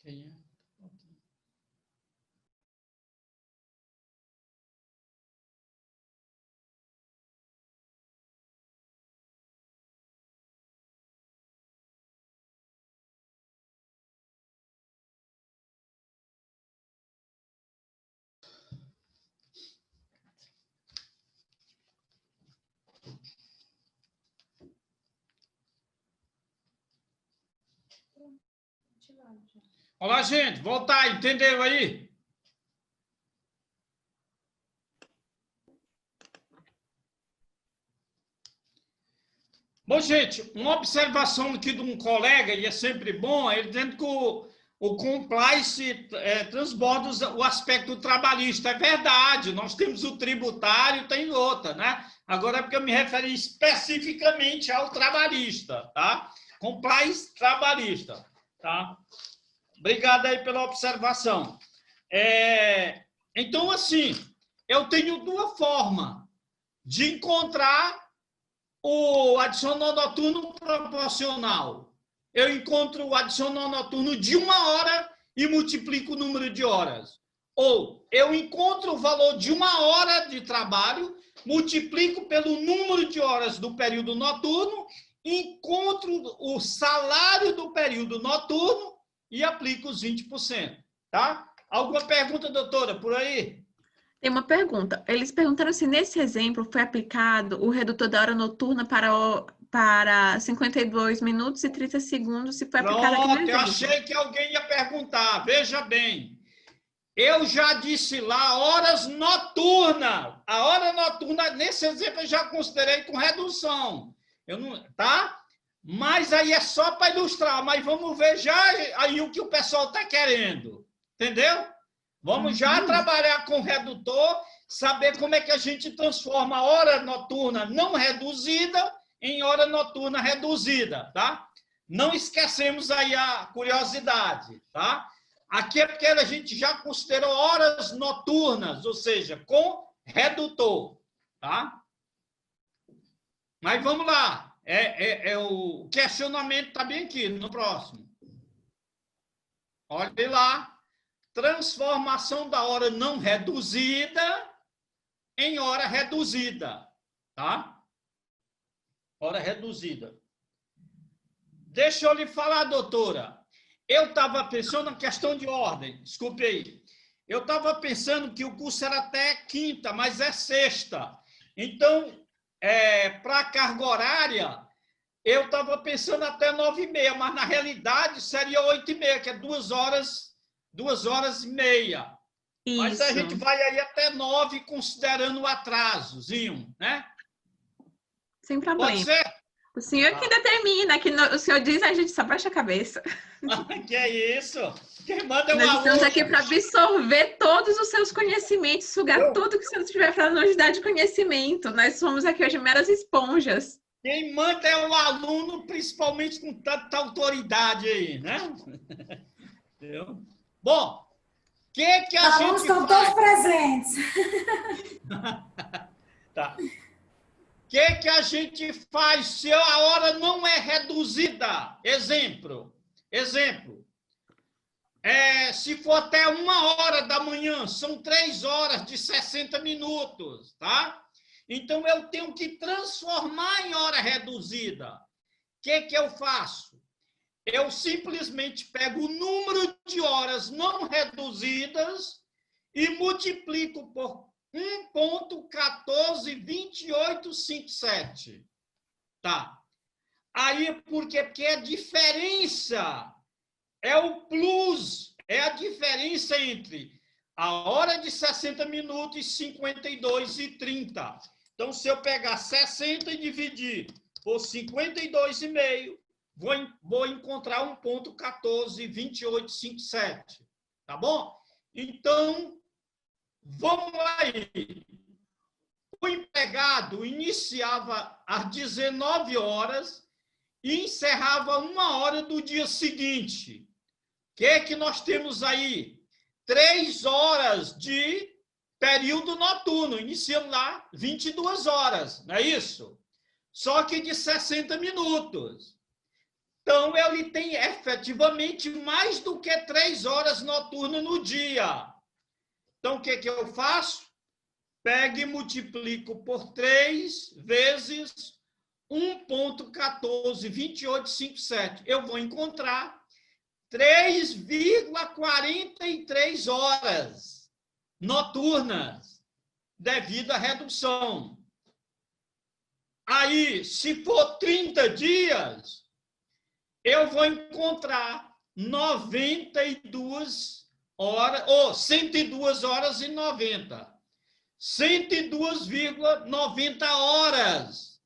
Quem é? Olá, gente. Voltar, entendeu aí? Bom, gente, uma observação aqui de um colega, e é sempre bom, ele dizendo que o compliance transborda o aspecto trabalhista. É verdade, nós temos o tributário, tem outra, né? Agora é porque eu me referi especificamente ao trabalhista, tá? Compliance trabalhista, tá? Obrigado aí pela observação. Então, assim, eu tenho duas formas de encontrar o adicional noturno proporcional. Eu encontro o adicional noturno de uma hora e multiplico o número de horas. Ou eu encontro o valor de uma hora de trabalho, multiplico pelo número de horas do período noturno, encontro o salário do período noturno e aplico os 20%. Tá? Alguma pergunta, doutora, por aí?
Tem uma pergunta. Eles perguntaram se nesse exemplo foi aplicado o redutor da hora noturna para 52 minutos e 30 segundos, se foi aplicado aqui no
Pronto, eu
exemplo.
achei que alguém ia perguntar. Veja bem, eu já disse lá horas noturnas. A hora noturna, nesse exemplo, eu já considerei com redução. Eu não, tá? Mas aí é só para ilustrar. Mas vamos ver já aí o que o pessoal está querendo. Entendeu? Vamos já trabalhar com redutor, saber como é que a gente transforma a hora noturna não reduzida em hora noturna reduzida, tá? Não esquecemos aí a curiosidade, tá? Aqui é porque a gente já considerou horas noturnas, ou seja, com redutor, tá? Mas vamos lá. O questionamento está bem aqui, no próximo. Olha lá. Transformação da hora não reduzida em hora reduzida, tá? Hora reduzida. Deixa eu lhe falar, doutora. Eu estava pensando na questão de ordem, desculpe aí. Eu estava pensando que o curso era até quinta, mas é sexta. Então, para a carga horária, eu estava pensando até 9h30, mas na realidade seria 8h30, que é 2h30.
Isso.
Mas a gente vai aí até 9, considerando o atrasozinho, né?
Sem problema.
Pode ser?
O senhor que determina, que o senhor diz, a gente só baixa a cabeça.
Que é isso? Quem manda é um
Nós
aluno.
estamos aqui para absorver todos os seus conhecimentos, sugar tudo que o senhor tiver para nos dar de conhecimento. Nós somos aqui hoje meras esponjas.
Quem manda é o aluno, principalmente com tanta autoridade aí, né? Entendeu? Bom, o que a gente faz? Os alunos
estão todos presentes.
Tá. O que a gente faz se a hora não é reduzida? Exemplo. Se for até 1h da manhã, são 3 horas de 60 minutos, tá? Então, eu tenho que transformar em hora reduzida. O que eu faço? Eu simplesmente pego o número de horas não reduzidas e multiplico por 1,142857. Tá. Aí, por quê? Porque a diferença é o plus, é a diferença entre a hora de 60 minutos e 52 e 30. Então, se eu pegar 60 e dividir por 52,5, vou encontrar 1,142857. Tá bom? Então, vamos aí. O empregado iniciava às 19 horas e encerrava 1h do dia seguinte. O que nós temos aí? 3 horas de período noturno. Iniciamos lá 22 horas, não é isso? Só que de 60 minutos. Então, ele tem efetivamente mais do que 3 horas noturnas no dia. Então, o que eu faço? Pego e multiplico por 3 vezes 1,142857. Eu vou encontrar 3,43 horas noturnas devido à redução. Aí, se for 30 dias, eu vou encontrar 92 horas, ou 102 horas e 90. 102,90 horas.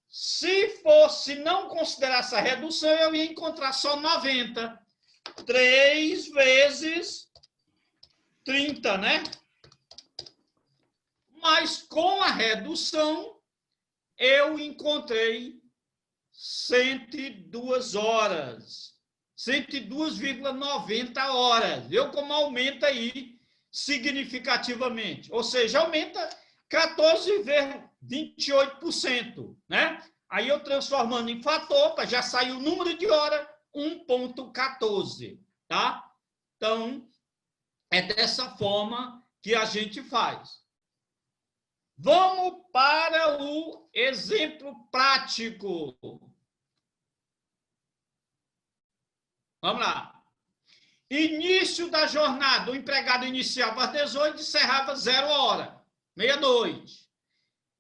Se fosse não considerar essa redução, eu ia encontrar só 90. 3 vezes 30, né? Mas com a redução, eu encontrei 102 horas. 102,90 horas. Eu como aumenta aí significativamente. Ou seja, aumenta 14,28%, né? Aí eu transformando em fator, já saiu o número de hora, 1,14, tá? Então, é dessa forma que a gente faz. Vamos para o exemplo prático. Vamos lá. Início da jornada. O empregado iniciava às 18 e encerrava 0 hora, meia-noite.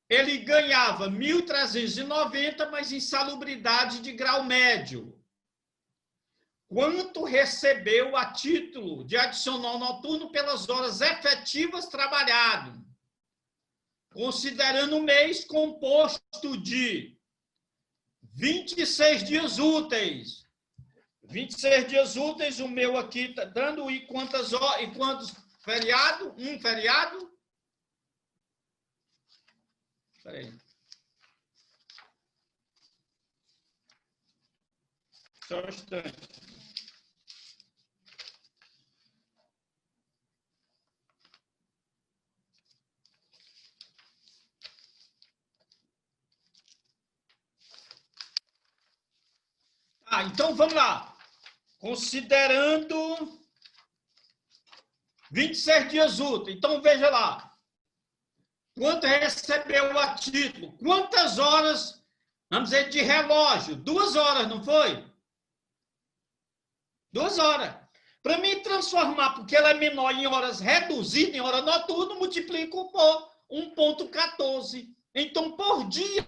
Ele ganhava 1.390, mas insalubridade de grau médio. Quanto recebeu a título de adicional noturno pelas horas efetivas trabalhadas? Considerando o mês composto de 26 dias úteis. 26 dias úteis, o meu aqui está dando, e quantas horas, e quantos feriado? Um feriado? Espera aí. Só um instante. Então vamos lá. Considerando 26 dias úteis. Então veja lá. Quanto recebeu a título? Quantas horas, vamos dizer, de relógio? 2 horas, não foi? 2 horas. Para mim transformar, porque ela é menor em horas reduzidas, em hora noturna, multiplico por 1,14. Então, por dia,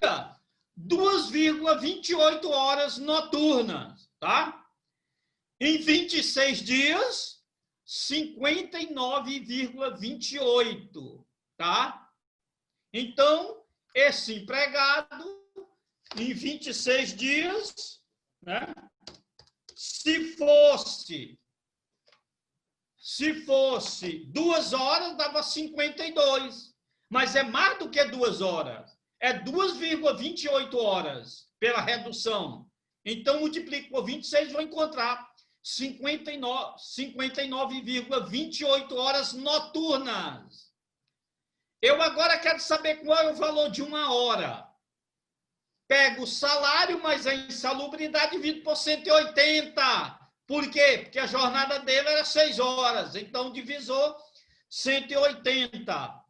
2,28 horas noturnas, tá? Em 26 dias, 59,28, tá? Então, esse empregado, em 26 dias, né? Se fosse 2 horas, dava 52. Mas é mais do que 2 horas. É 2,28 horas pela redução. Então, multiplico por 26, vou encontrar 59,28 horas noturnas. Eu agora quero saber qual é o valor de 1 hora. Pego o salário, mas a insalubridade divido por 180. Por quê? Porque a jornada dele era 6 horas. Então, divisor 180.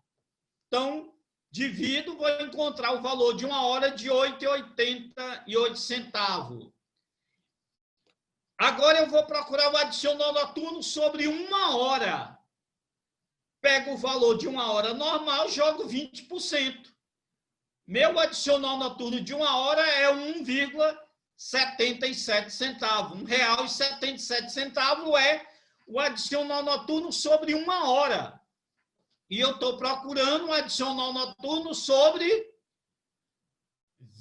Então, divido, vou encontrar o valor de 1 hora de 8,88 centavos. Agora eu vou procurar o adicional noturno sobre 1 hora. Pego o valor de 1 hora normal, jogo 20%. Meu adicional noturno de 1 hora é 1,77 centavos. R$1,77 é o adicional noturno sobre 1 hora. E eu estou procurando um adicional noturno sobre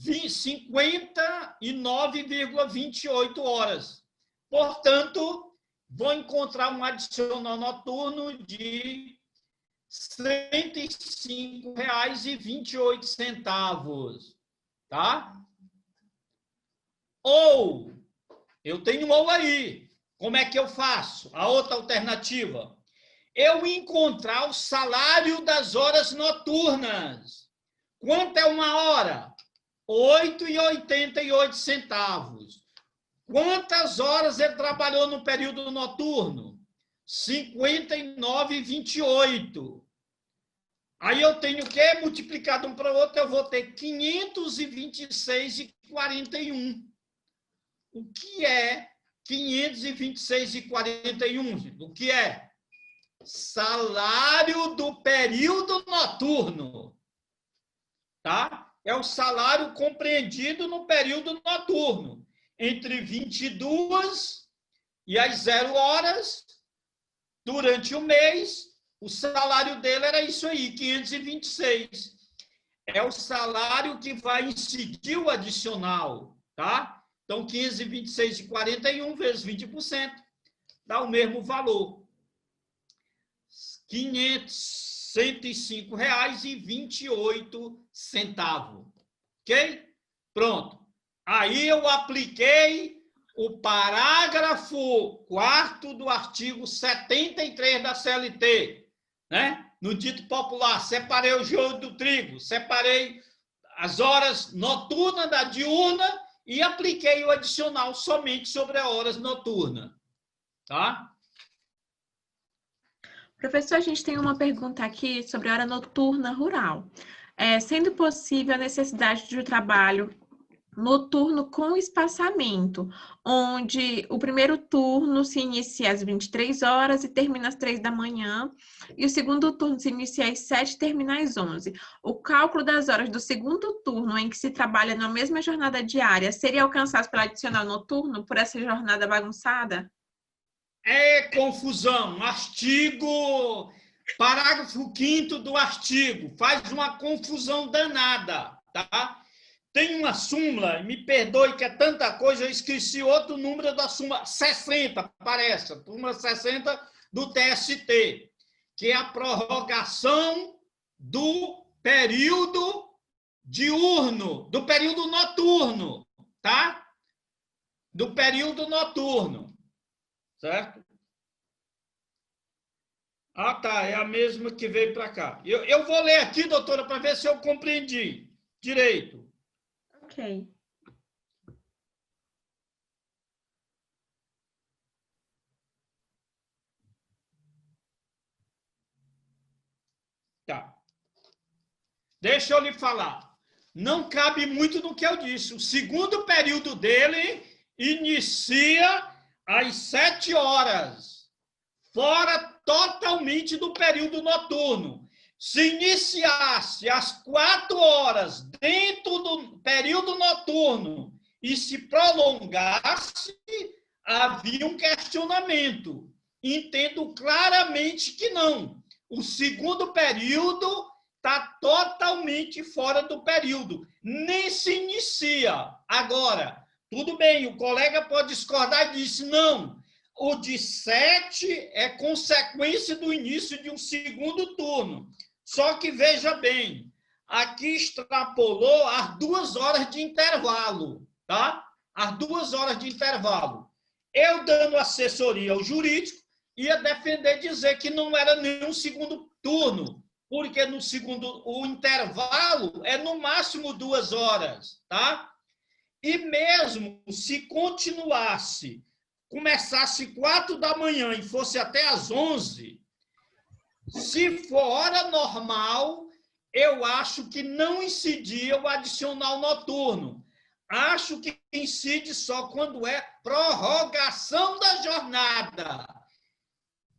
59,28 horas. Portanto, vou encontrar um adicional noturno de R$ 105,28, tá? Ou, eu tenho um ou aí. Como é que eu faço? A outra alternativa. Eu encontrar o salário das horas noturnas. Quanto é 1 hora? R$8,88. Quantas horas ele trabalhou no período noturno? 59,28. Aí eu tenho o quê? Multiplicado um para o outro, eu vou ter 526,41. O que é 526,41? O que é? Salário do período noturno. Tá? É o salário compreendido no período noturno. Entre 22 e as 0 horas, durante o mês, o salário dele era isso aí, 526. É o salário que vai incidir o adicional, tá? Então, 526,41 vezes 20% dá o mesmo valor. R$105,28. Ok? Pronto. Aí eu apliquei o parágrafo 4º do artigo 73 da CLT, né? No dito popular, separei o joio do trigo, separei as horas noturnas da diurna e apliquei o adicional somente sobre as horas noturnas, tá?
Professor, a gente tem uma pergunta aqui sobre a hora noturna rural. sendo possível a necessidade de trabalho noturno com espaçamento, onde o primeiro turno se inicia às 23 horas e termina às 3 da manhã, e o segundo turno se inicia às 7 e termina às 11. O cálculo das horas do segundo turno, em que se trabalha na mesma jornada diária, seria alcançado pelo adicional noturno, por essa jornada bagunçada?
É confusão. Parágrafo 5º do artigo. Faz uma confusão danada, tá? Tem uma súmula, me perdoe que é tanta coisa, eu esqueci outro número da súmula, 60, parece, a súmula 60 do TST, que é a prorrogação do período diurno, do período noturno, tá? Do período noturno, certo? Ah, tá, é a mesma que veio para cá. Eu vou ler aqui, doutora, para ver se eu compreendi direito.
Ok.
Tá. Deixa eu lhe falar. Não cabe muito no que eu disse. O segundo período dele inicia às 7 horas, fora totalmente do período noturno. Se iniciasse às 4 horas dentro do período noturno e se prolongasse, havia um questionamento. Entendo claramente que não. O segundo período está totalmente fora do período. Nem se inicia. Agora, tudo bem, o colega pode discordar disso. Não. O de 7 é consequência do início de um segundo turno. Só que, veja bem, aqui extrapolou as 2 horas de intervalo, tá? As 2 horas de intervalo. Eu, dando assessoria ao jurídico, ia defender, dizer que não era nenhum segundo turno, porque no segundo, o intervalo é no máximo 2 horas, tá? E mesmo se continuasse, começasse 4 da manhã e fosse até às 11, se for hora normal, eu acho que não incidia o adicional noturno. Acho que incide só quando é prorrogação da jornada.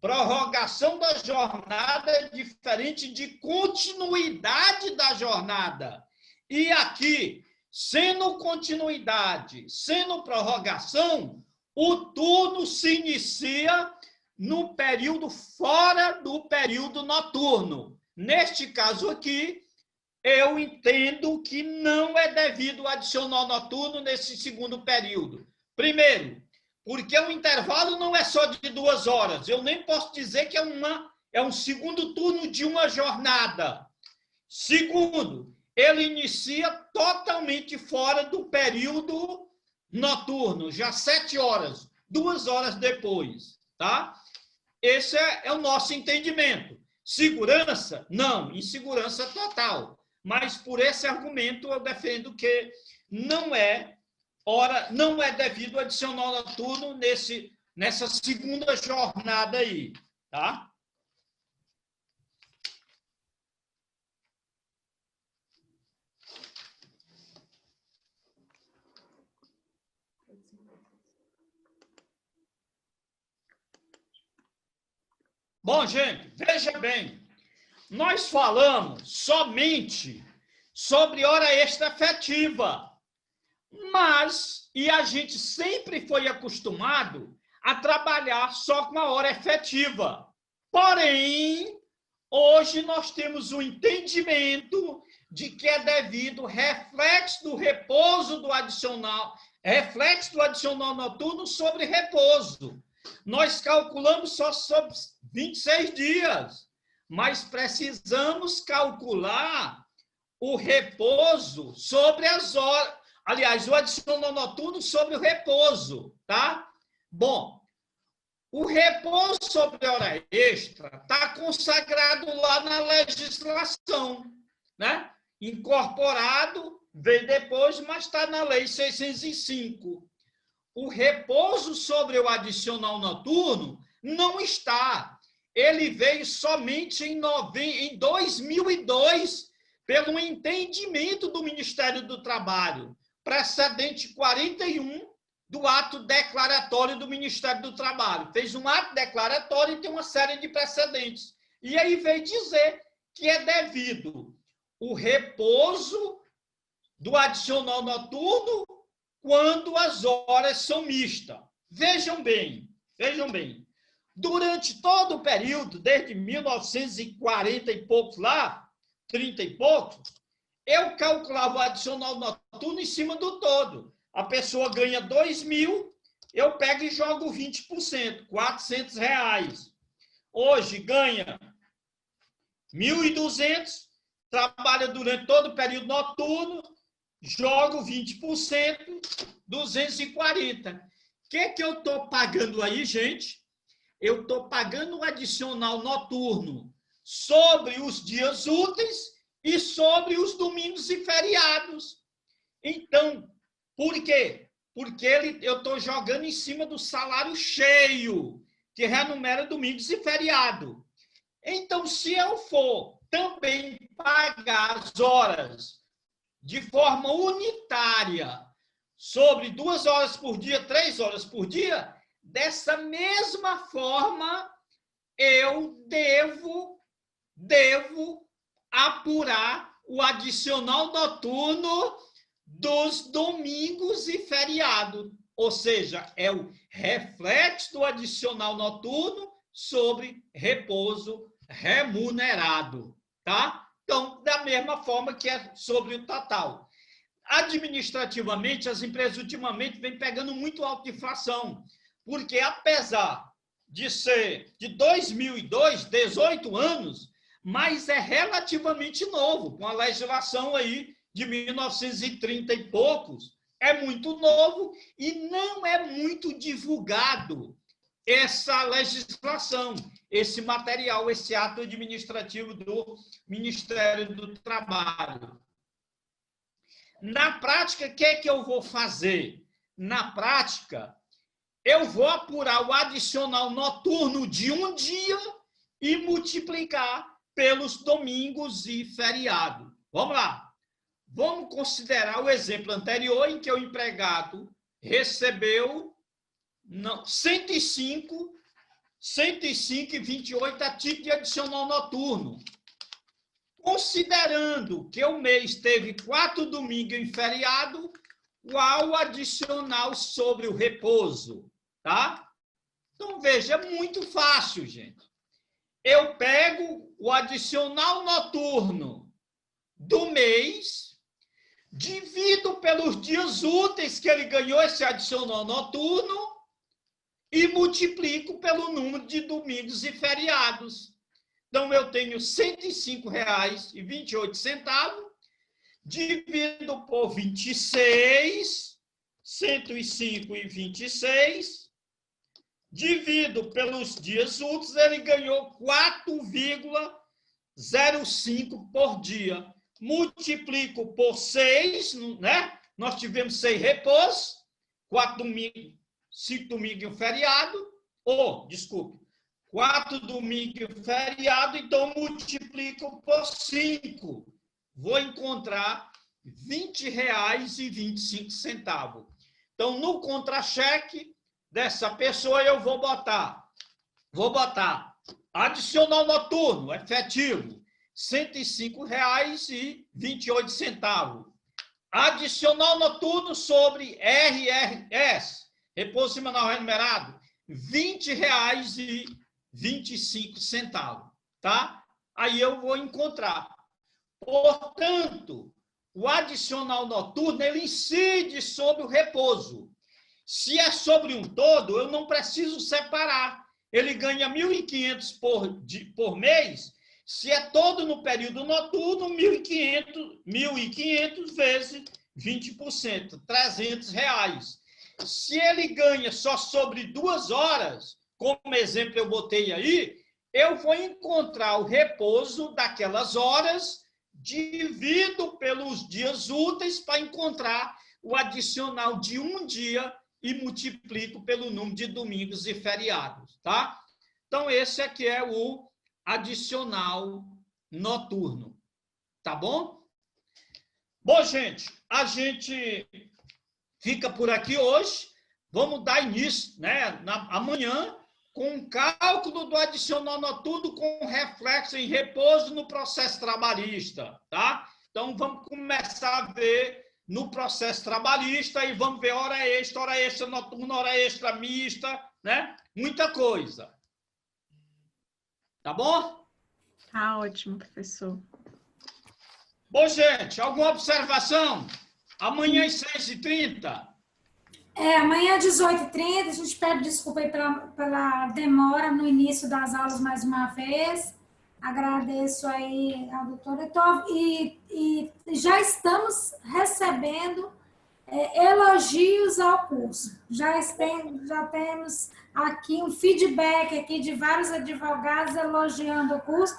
Prorrogação da jornada é diferente de continuidade da jornada. E aqui, sendo continuidade, sendo prorrogação, o turno se inicia no período fora do período noturno. Neste caso aqui, eu entendo que não é devido o adicional noturno nesse segundo período. Primeiro, porque o intervalo não é só de 2 horas. Eu nem posso dizer que é um segundo turno de uma jornada. Segundo, ele inicia totalmente fora do período noturno, já 7 horas, 2 horas depois, tá? Esse é o nosso entendimento. Segurança? Não, insegurança total. Mas por esse argumento eu defendo que não é devido adicional noturno nessa segunda jornada aí, tá? Bom, gente, veja bem, nós falamos somente sobre hora extra efetiva, e a gente sempre foi acostumado a trabalhar só com a hora efetiva. Porém, hoje nós temos o entendimento de que é devido reflexo do repouso do adicional, reflexo do adicional noturno sobre repouso. Nós calculamos só sobre 26 dias, mas precisamos calcular o repouso sobre as horas, aliás, o adicional noturno sobre o repouso, tá? Bom, o repouso sobre hora extra está consagrado lá na legislação, né? Incorporado, veio depois, mas está na Lei 605. O repouso sobre o adicional noturno não está. Ele veio somente em 2002, pelo entendimento do Ministério do Trabalho, precedente 41 do ato declaratório do Ministério do Trabalho. Fez um ato declaratório e tem uma série de precedentes. E aí veio dizer que é devido o repouso do adicional noturno quando as horas são mistas. Vejam bem. Durante todo o período, desde 1940 e poucos lá, 30 e poucos, eu calculava o adicional noturno em cima do todo. A pessoa ganha 2.000, eu pego e jogo 20%, R$400. Hoje ganha 1.200, trabalha durante todo o período noturno, jogo 20%, 240. O que eu estou pagando aí, gente? Eu estou pagando um adicional noturno sobre os dias úteis e sobre os domingos e feriados. Então, por quê? Porque eu estou jogando em cima do salário cheio, que renumera domingos e feriado. Então, se eu for também pagar as horas de forma unitária, sobre 2 horas por dia, 3 horas por dia, dessa mesma forma, eu devo apurar o adicional noturno dos domingos e feriado. Ou seja, é o reflexo do adicional noturno sobre repouso remunerado, tá? Então, da mesma forma que é sobre o total. Administrativamente, as empresas ultimamente vêm pegando muito alta inflação, porque apesar de ser de 2002, 18 anos, mas é relativamente novo, com a legislação aí de 1930 e poucos, é muito novo e não é muito divulgado essa legislação, esse material, esse ato administrativo do Ministério do Trabalho. Na prática, o que é que eu vou fazer? Na prática, eu vou apurar o adicional noturno de um dia e multiplicar pelos domingos e feriado. Vamos lá. Vamos considerar o exemplo anterior em que o empregado recebeu 105,28 a título de adicional noturno. Considerando que o mês teve 4 domingos em feriado, qual o adicional sobre o repouso? Tá? Então, veja, é muito fácil, gente. Eu pego o adicional noturno do mês, divido pelos dias úteis que ele ganhou esse adicional noturno e multiplico pelo número de domingos e feriados. Então, eu tenho R$ 105,28, divido por 26, 105,26, divido pelos dias úteis, ele ganhou 4,05 por dia. Multiplico por 6, né? Nós tivemos 6 repousos, 4 domingos, 5 domingos e um feriado, 4 domingos e feriado, então multiplico por 5. Vou encontrar R$ 20,25. Então, no contra-cheque dessa pessoa, eu vou botar adicional noturno, efetivo, R$ 105,28. Adicional noturno sobre RRS, repouso semanal remunerado, R$ 20,25, tá? Aí eu vou encontrar. Portanto, o adicional noturno, ele incide sobre o repouso. Se é sobre um todo, eu não preciso separar. Ele ganha 1.500 por mês. Se é todo no período noturno, 1.500 vezes 20%, R$ 300. Se ele ganha só sobre 2 horas, como exemplo eu botei aí, eu vou encontrar o repouso daquelas horas, divido pelos dias úteis para encontrar o adicional de um dia e multiplico pelo número de domingos e feriados, tá? Então, esse aqui é o adicional noturno, tá bom? Bom, gente, a gente fica por aqui hoje. Vamos dar início, né, amanhã, com um cálculo do adicional noturno com reflexo em repouso no processo trabalhista, tá? Então, vamos começar a ver no processo trabalhista e vamos ver hora extra noturna, hora extra mista, né? Muita coisa. Tá bom?
Tá ótimo, professor.
Bom, gente, alguma observação? Amanhã às 6h30?
Amanhã às 18h30, a gente pede desculpa aí pela demora no início das aulas mais uma vez. Agradeço aí ao doutor Etov e já estamos recebendo elogios ao curso. Já temos aqui um feedback aqui de vários advogados elogiando o curso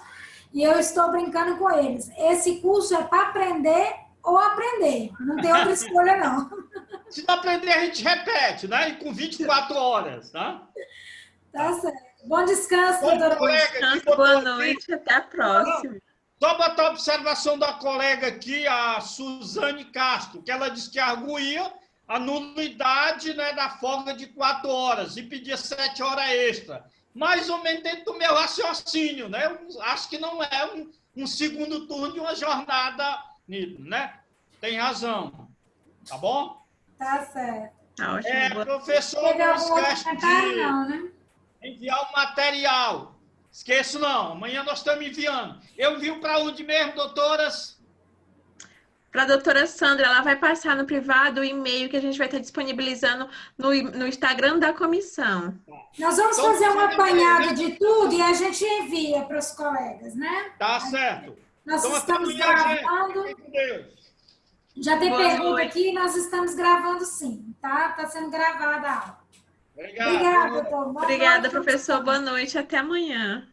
e eu estou brincando com eles. Esse curso é para aprender ou aprender, não tem outra escolha não.
Se não aprender, a gente repete, né? E com 24 horas, tá?
Tá certo. Bom descanso,
Bom,
doutora.
Bom descanso, boa noite, até a próxima.
Só botar a observação da colega aqui, a Suzane Castro, que ela disse que arguía a nulidade, né, da folga de 4 horas e pedia 7 horas extra. Mais ou menos dentro do meu raciocínio, né? Eu acho que não é um segundo turno de uma jornada, né? Tem razão. Tá bom?
Tá certo.
Tá ótimo.
Professor,
Teve
não
algum outro
esquece
comentário, não, né?
enviar o material. Esqueço não, amanhã nós estamos enviando. Eu envio para onde mesmo, doutoras?
Para a doutora Sandra, ela vai passar no privado o e-mail que a gente vai estar disponibilizando no Instagram da comissão.
Nós vamos
Então,
fazer um
tudo bem,
apanhado
né?
de tudo e a gente envia para os colegas, né?
Tá certo.
Nós
Então, até
estamos
amanhã,
gravando.
gente. Com Deus.
Já tem
Boa
pergunta
noite.
aqui, nós estamos gravando sim, tá? Está sendo gravada a aula.
Obrigado.
Obrigada, doutor. Boa
Obrigada,
noite.
professor. Boa noite. Até amanhã.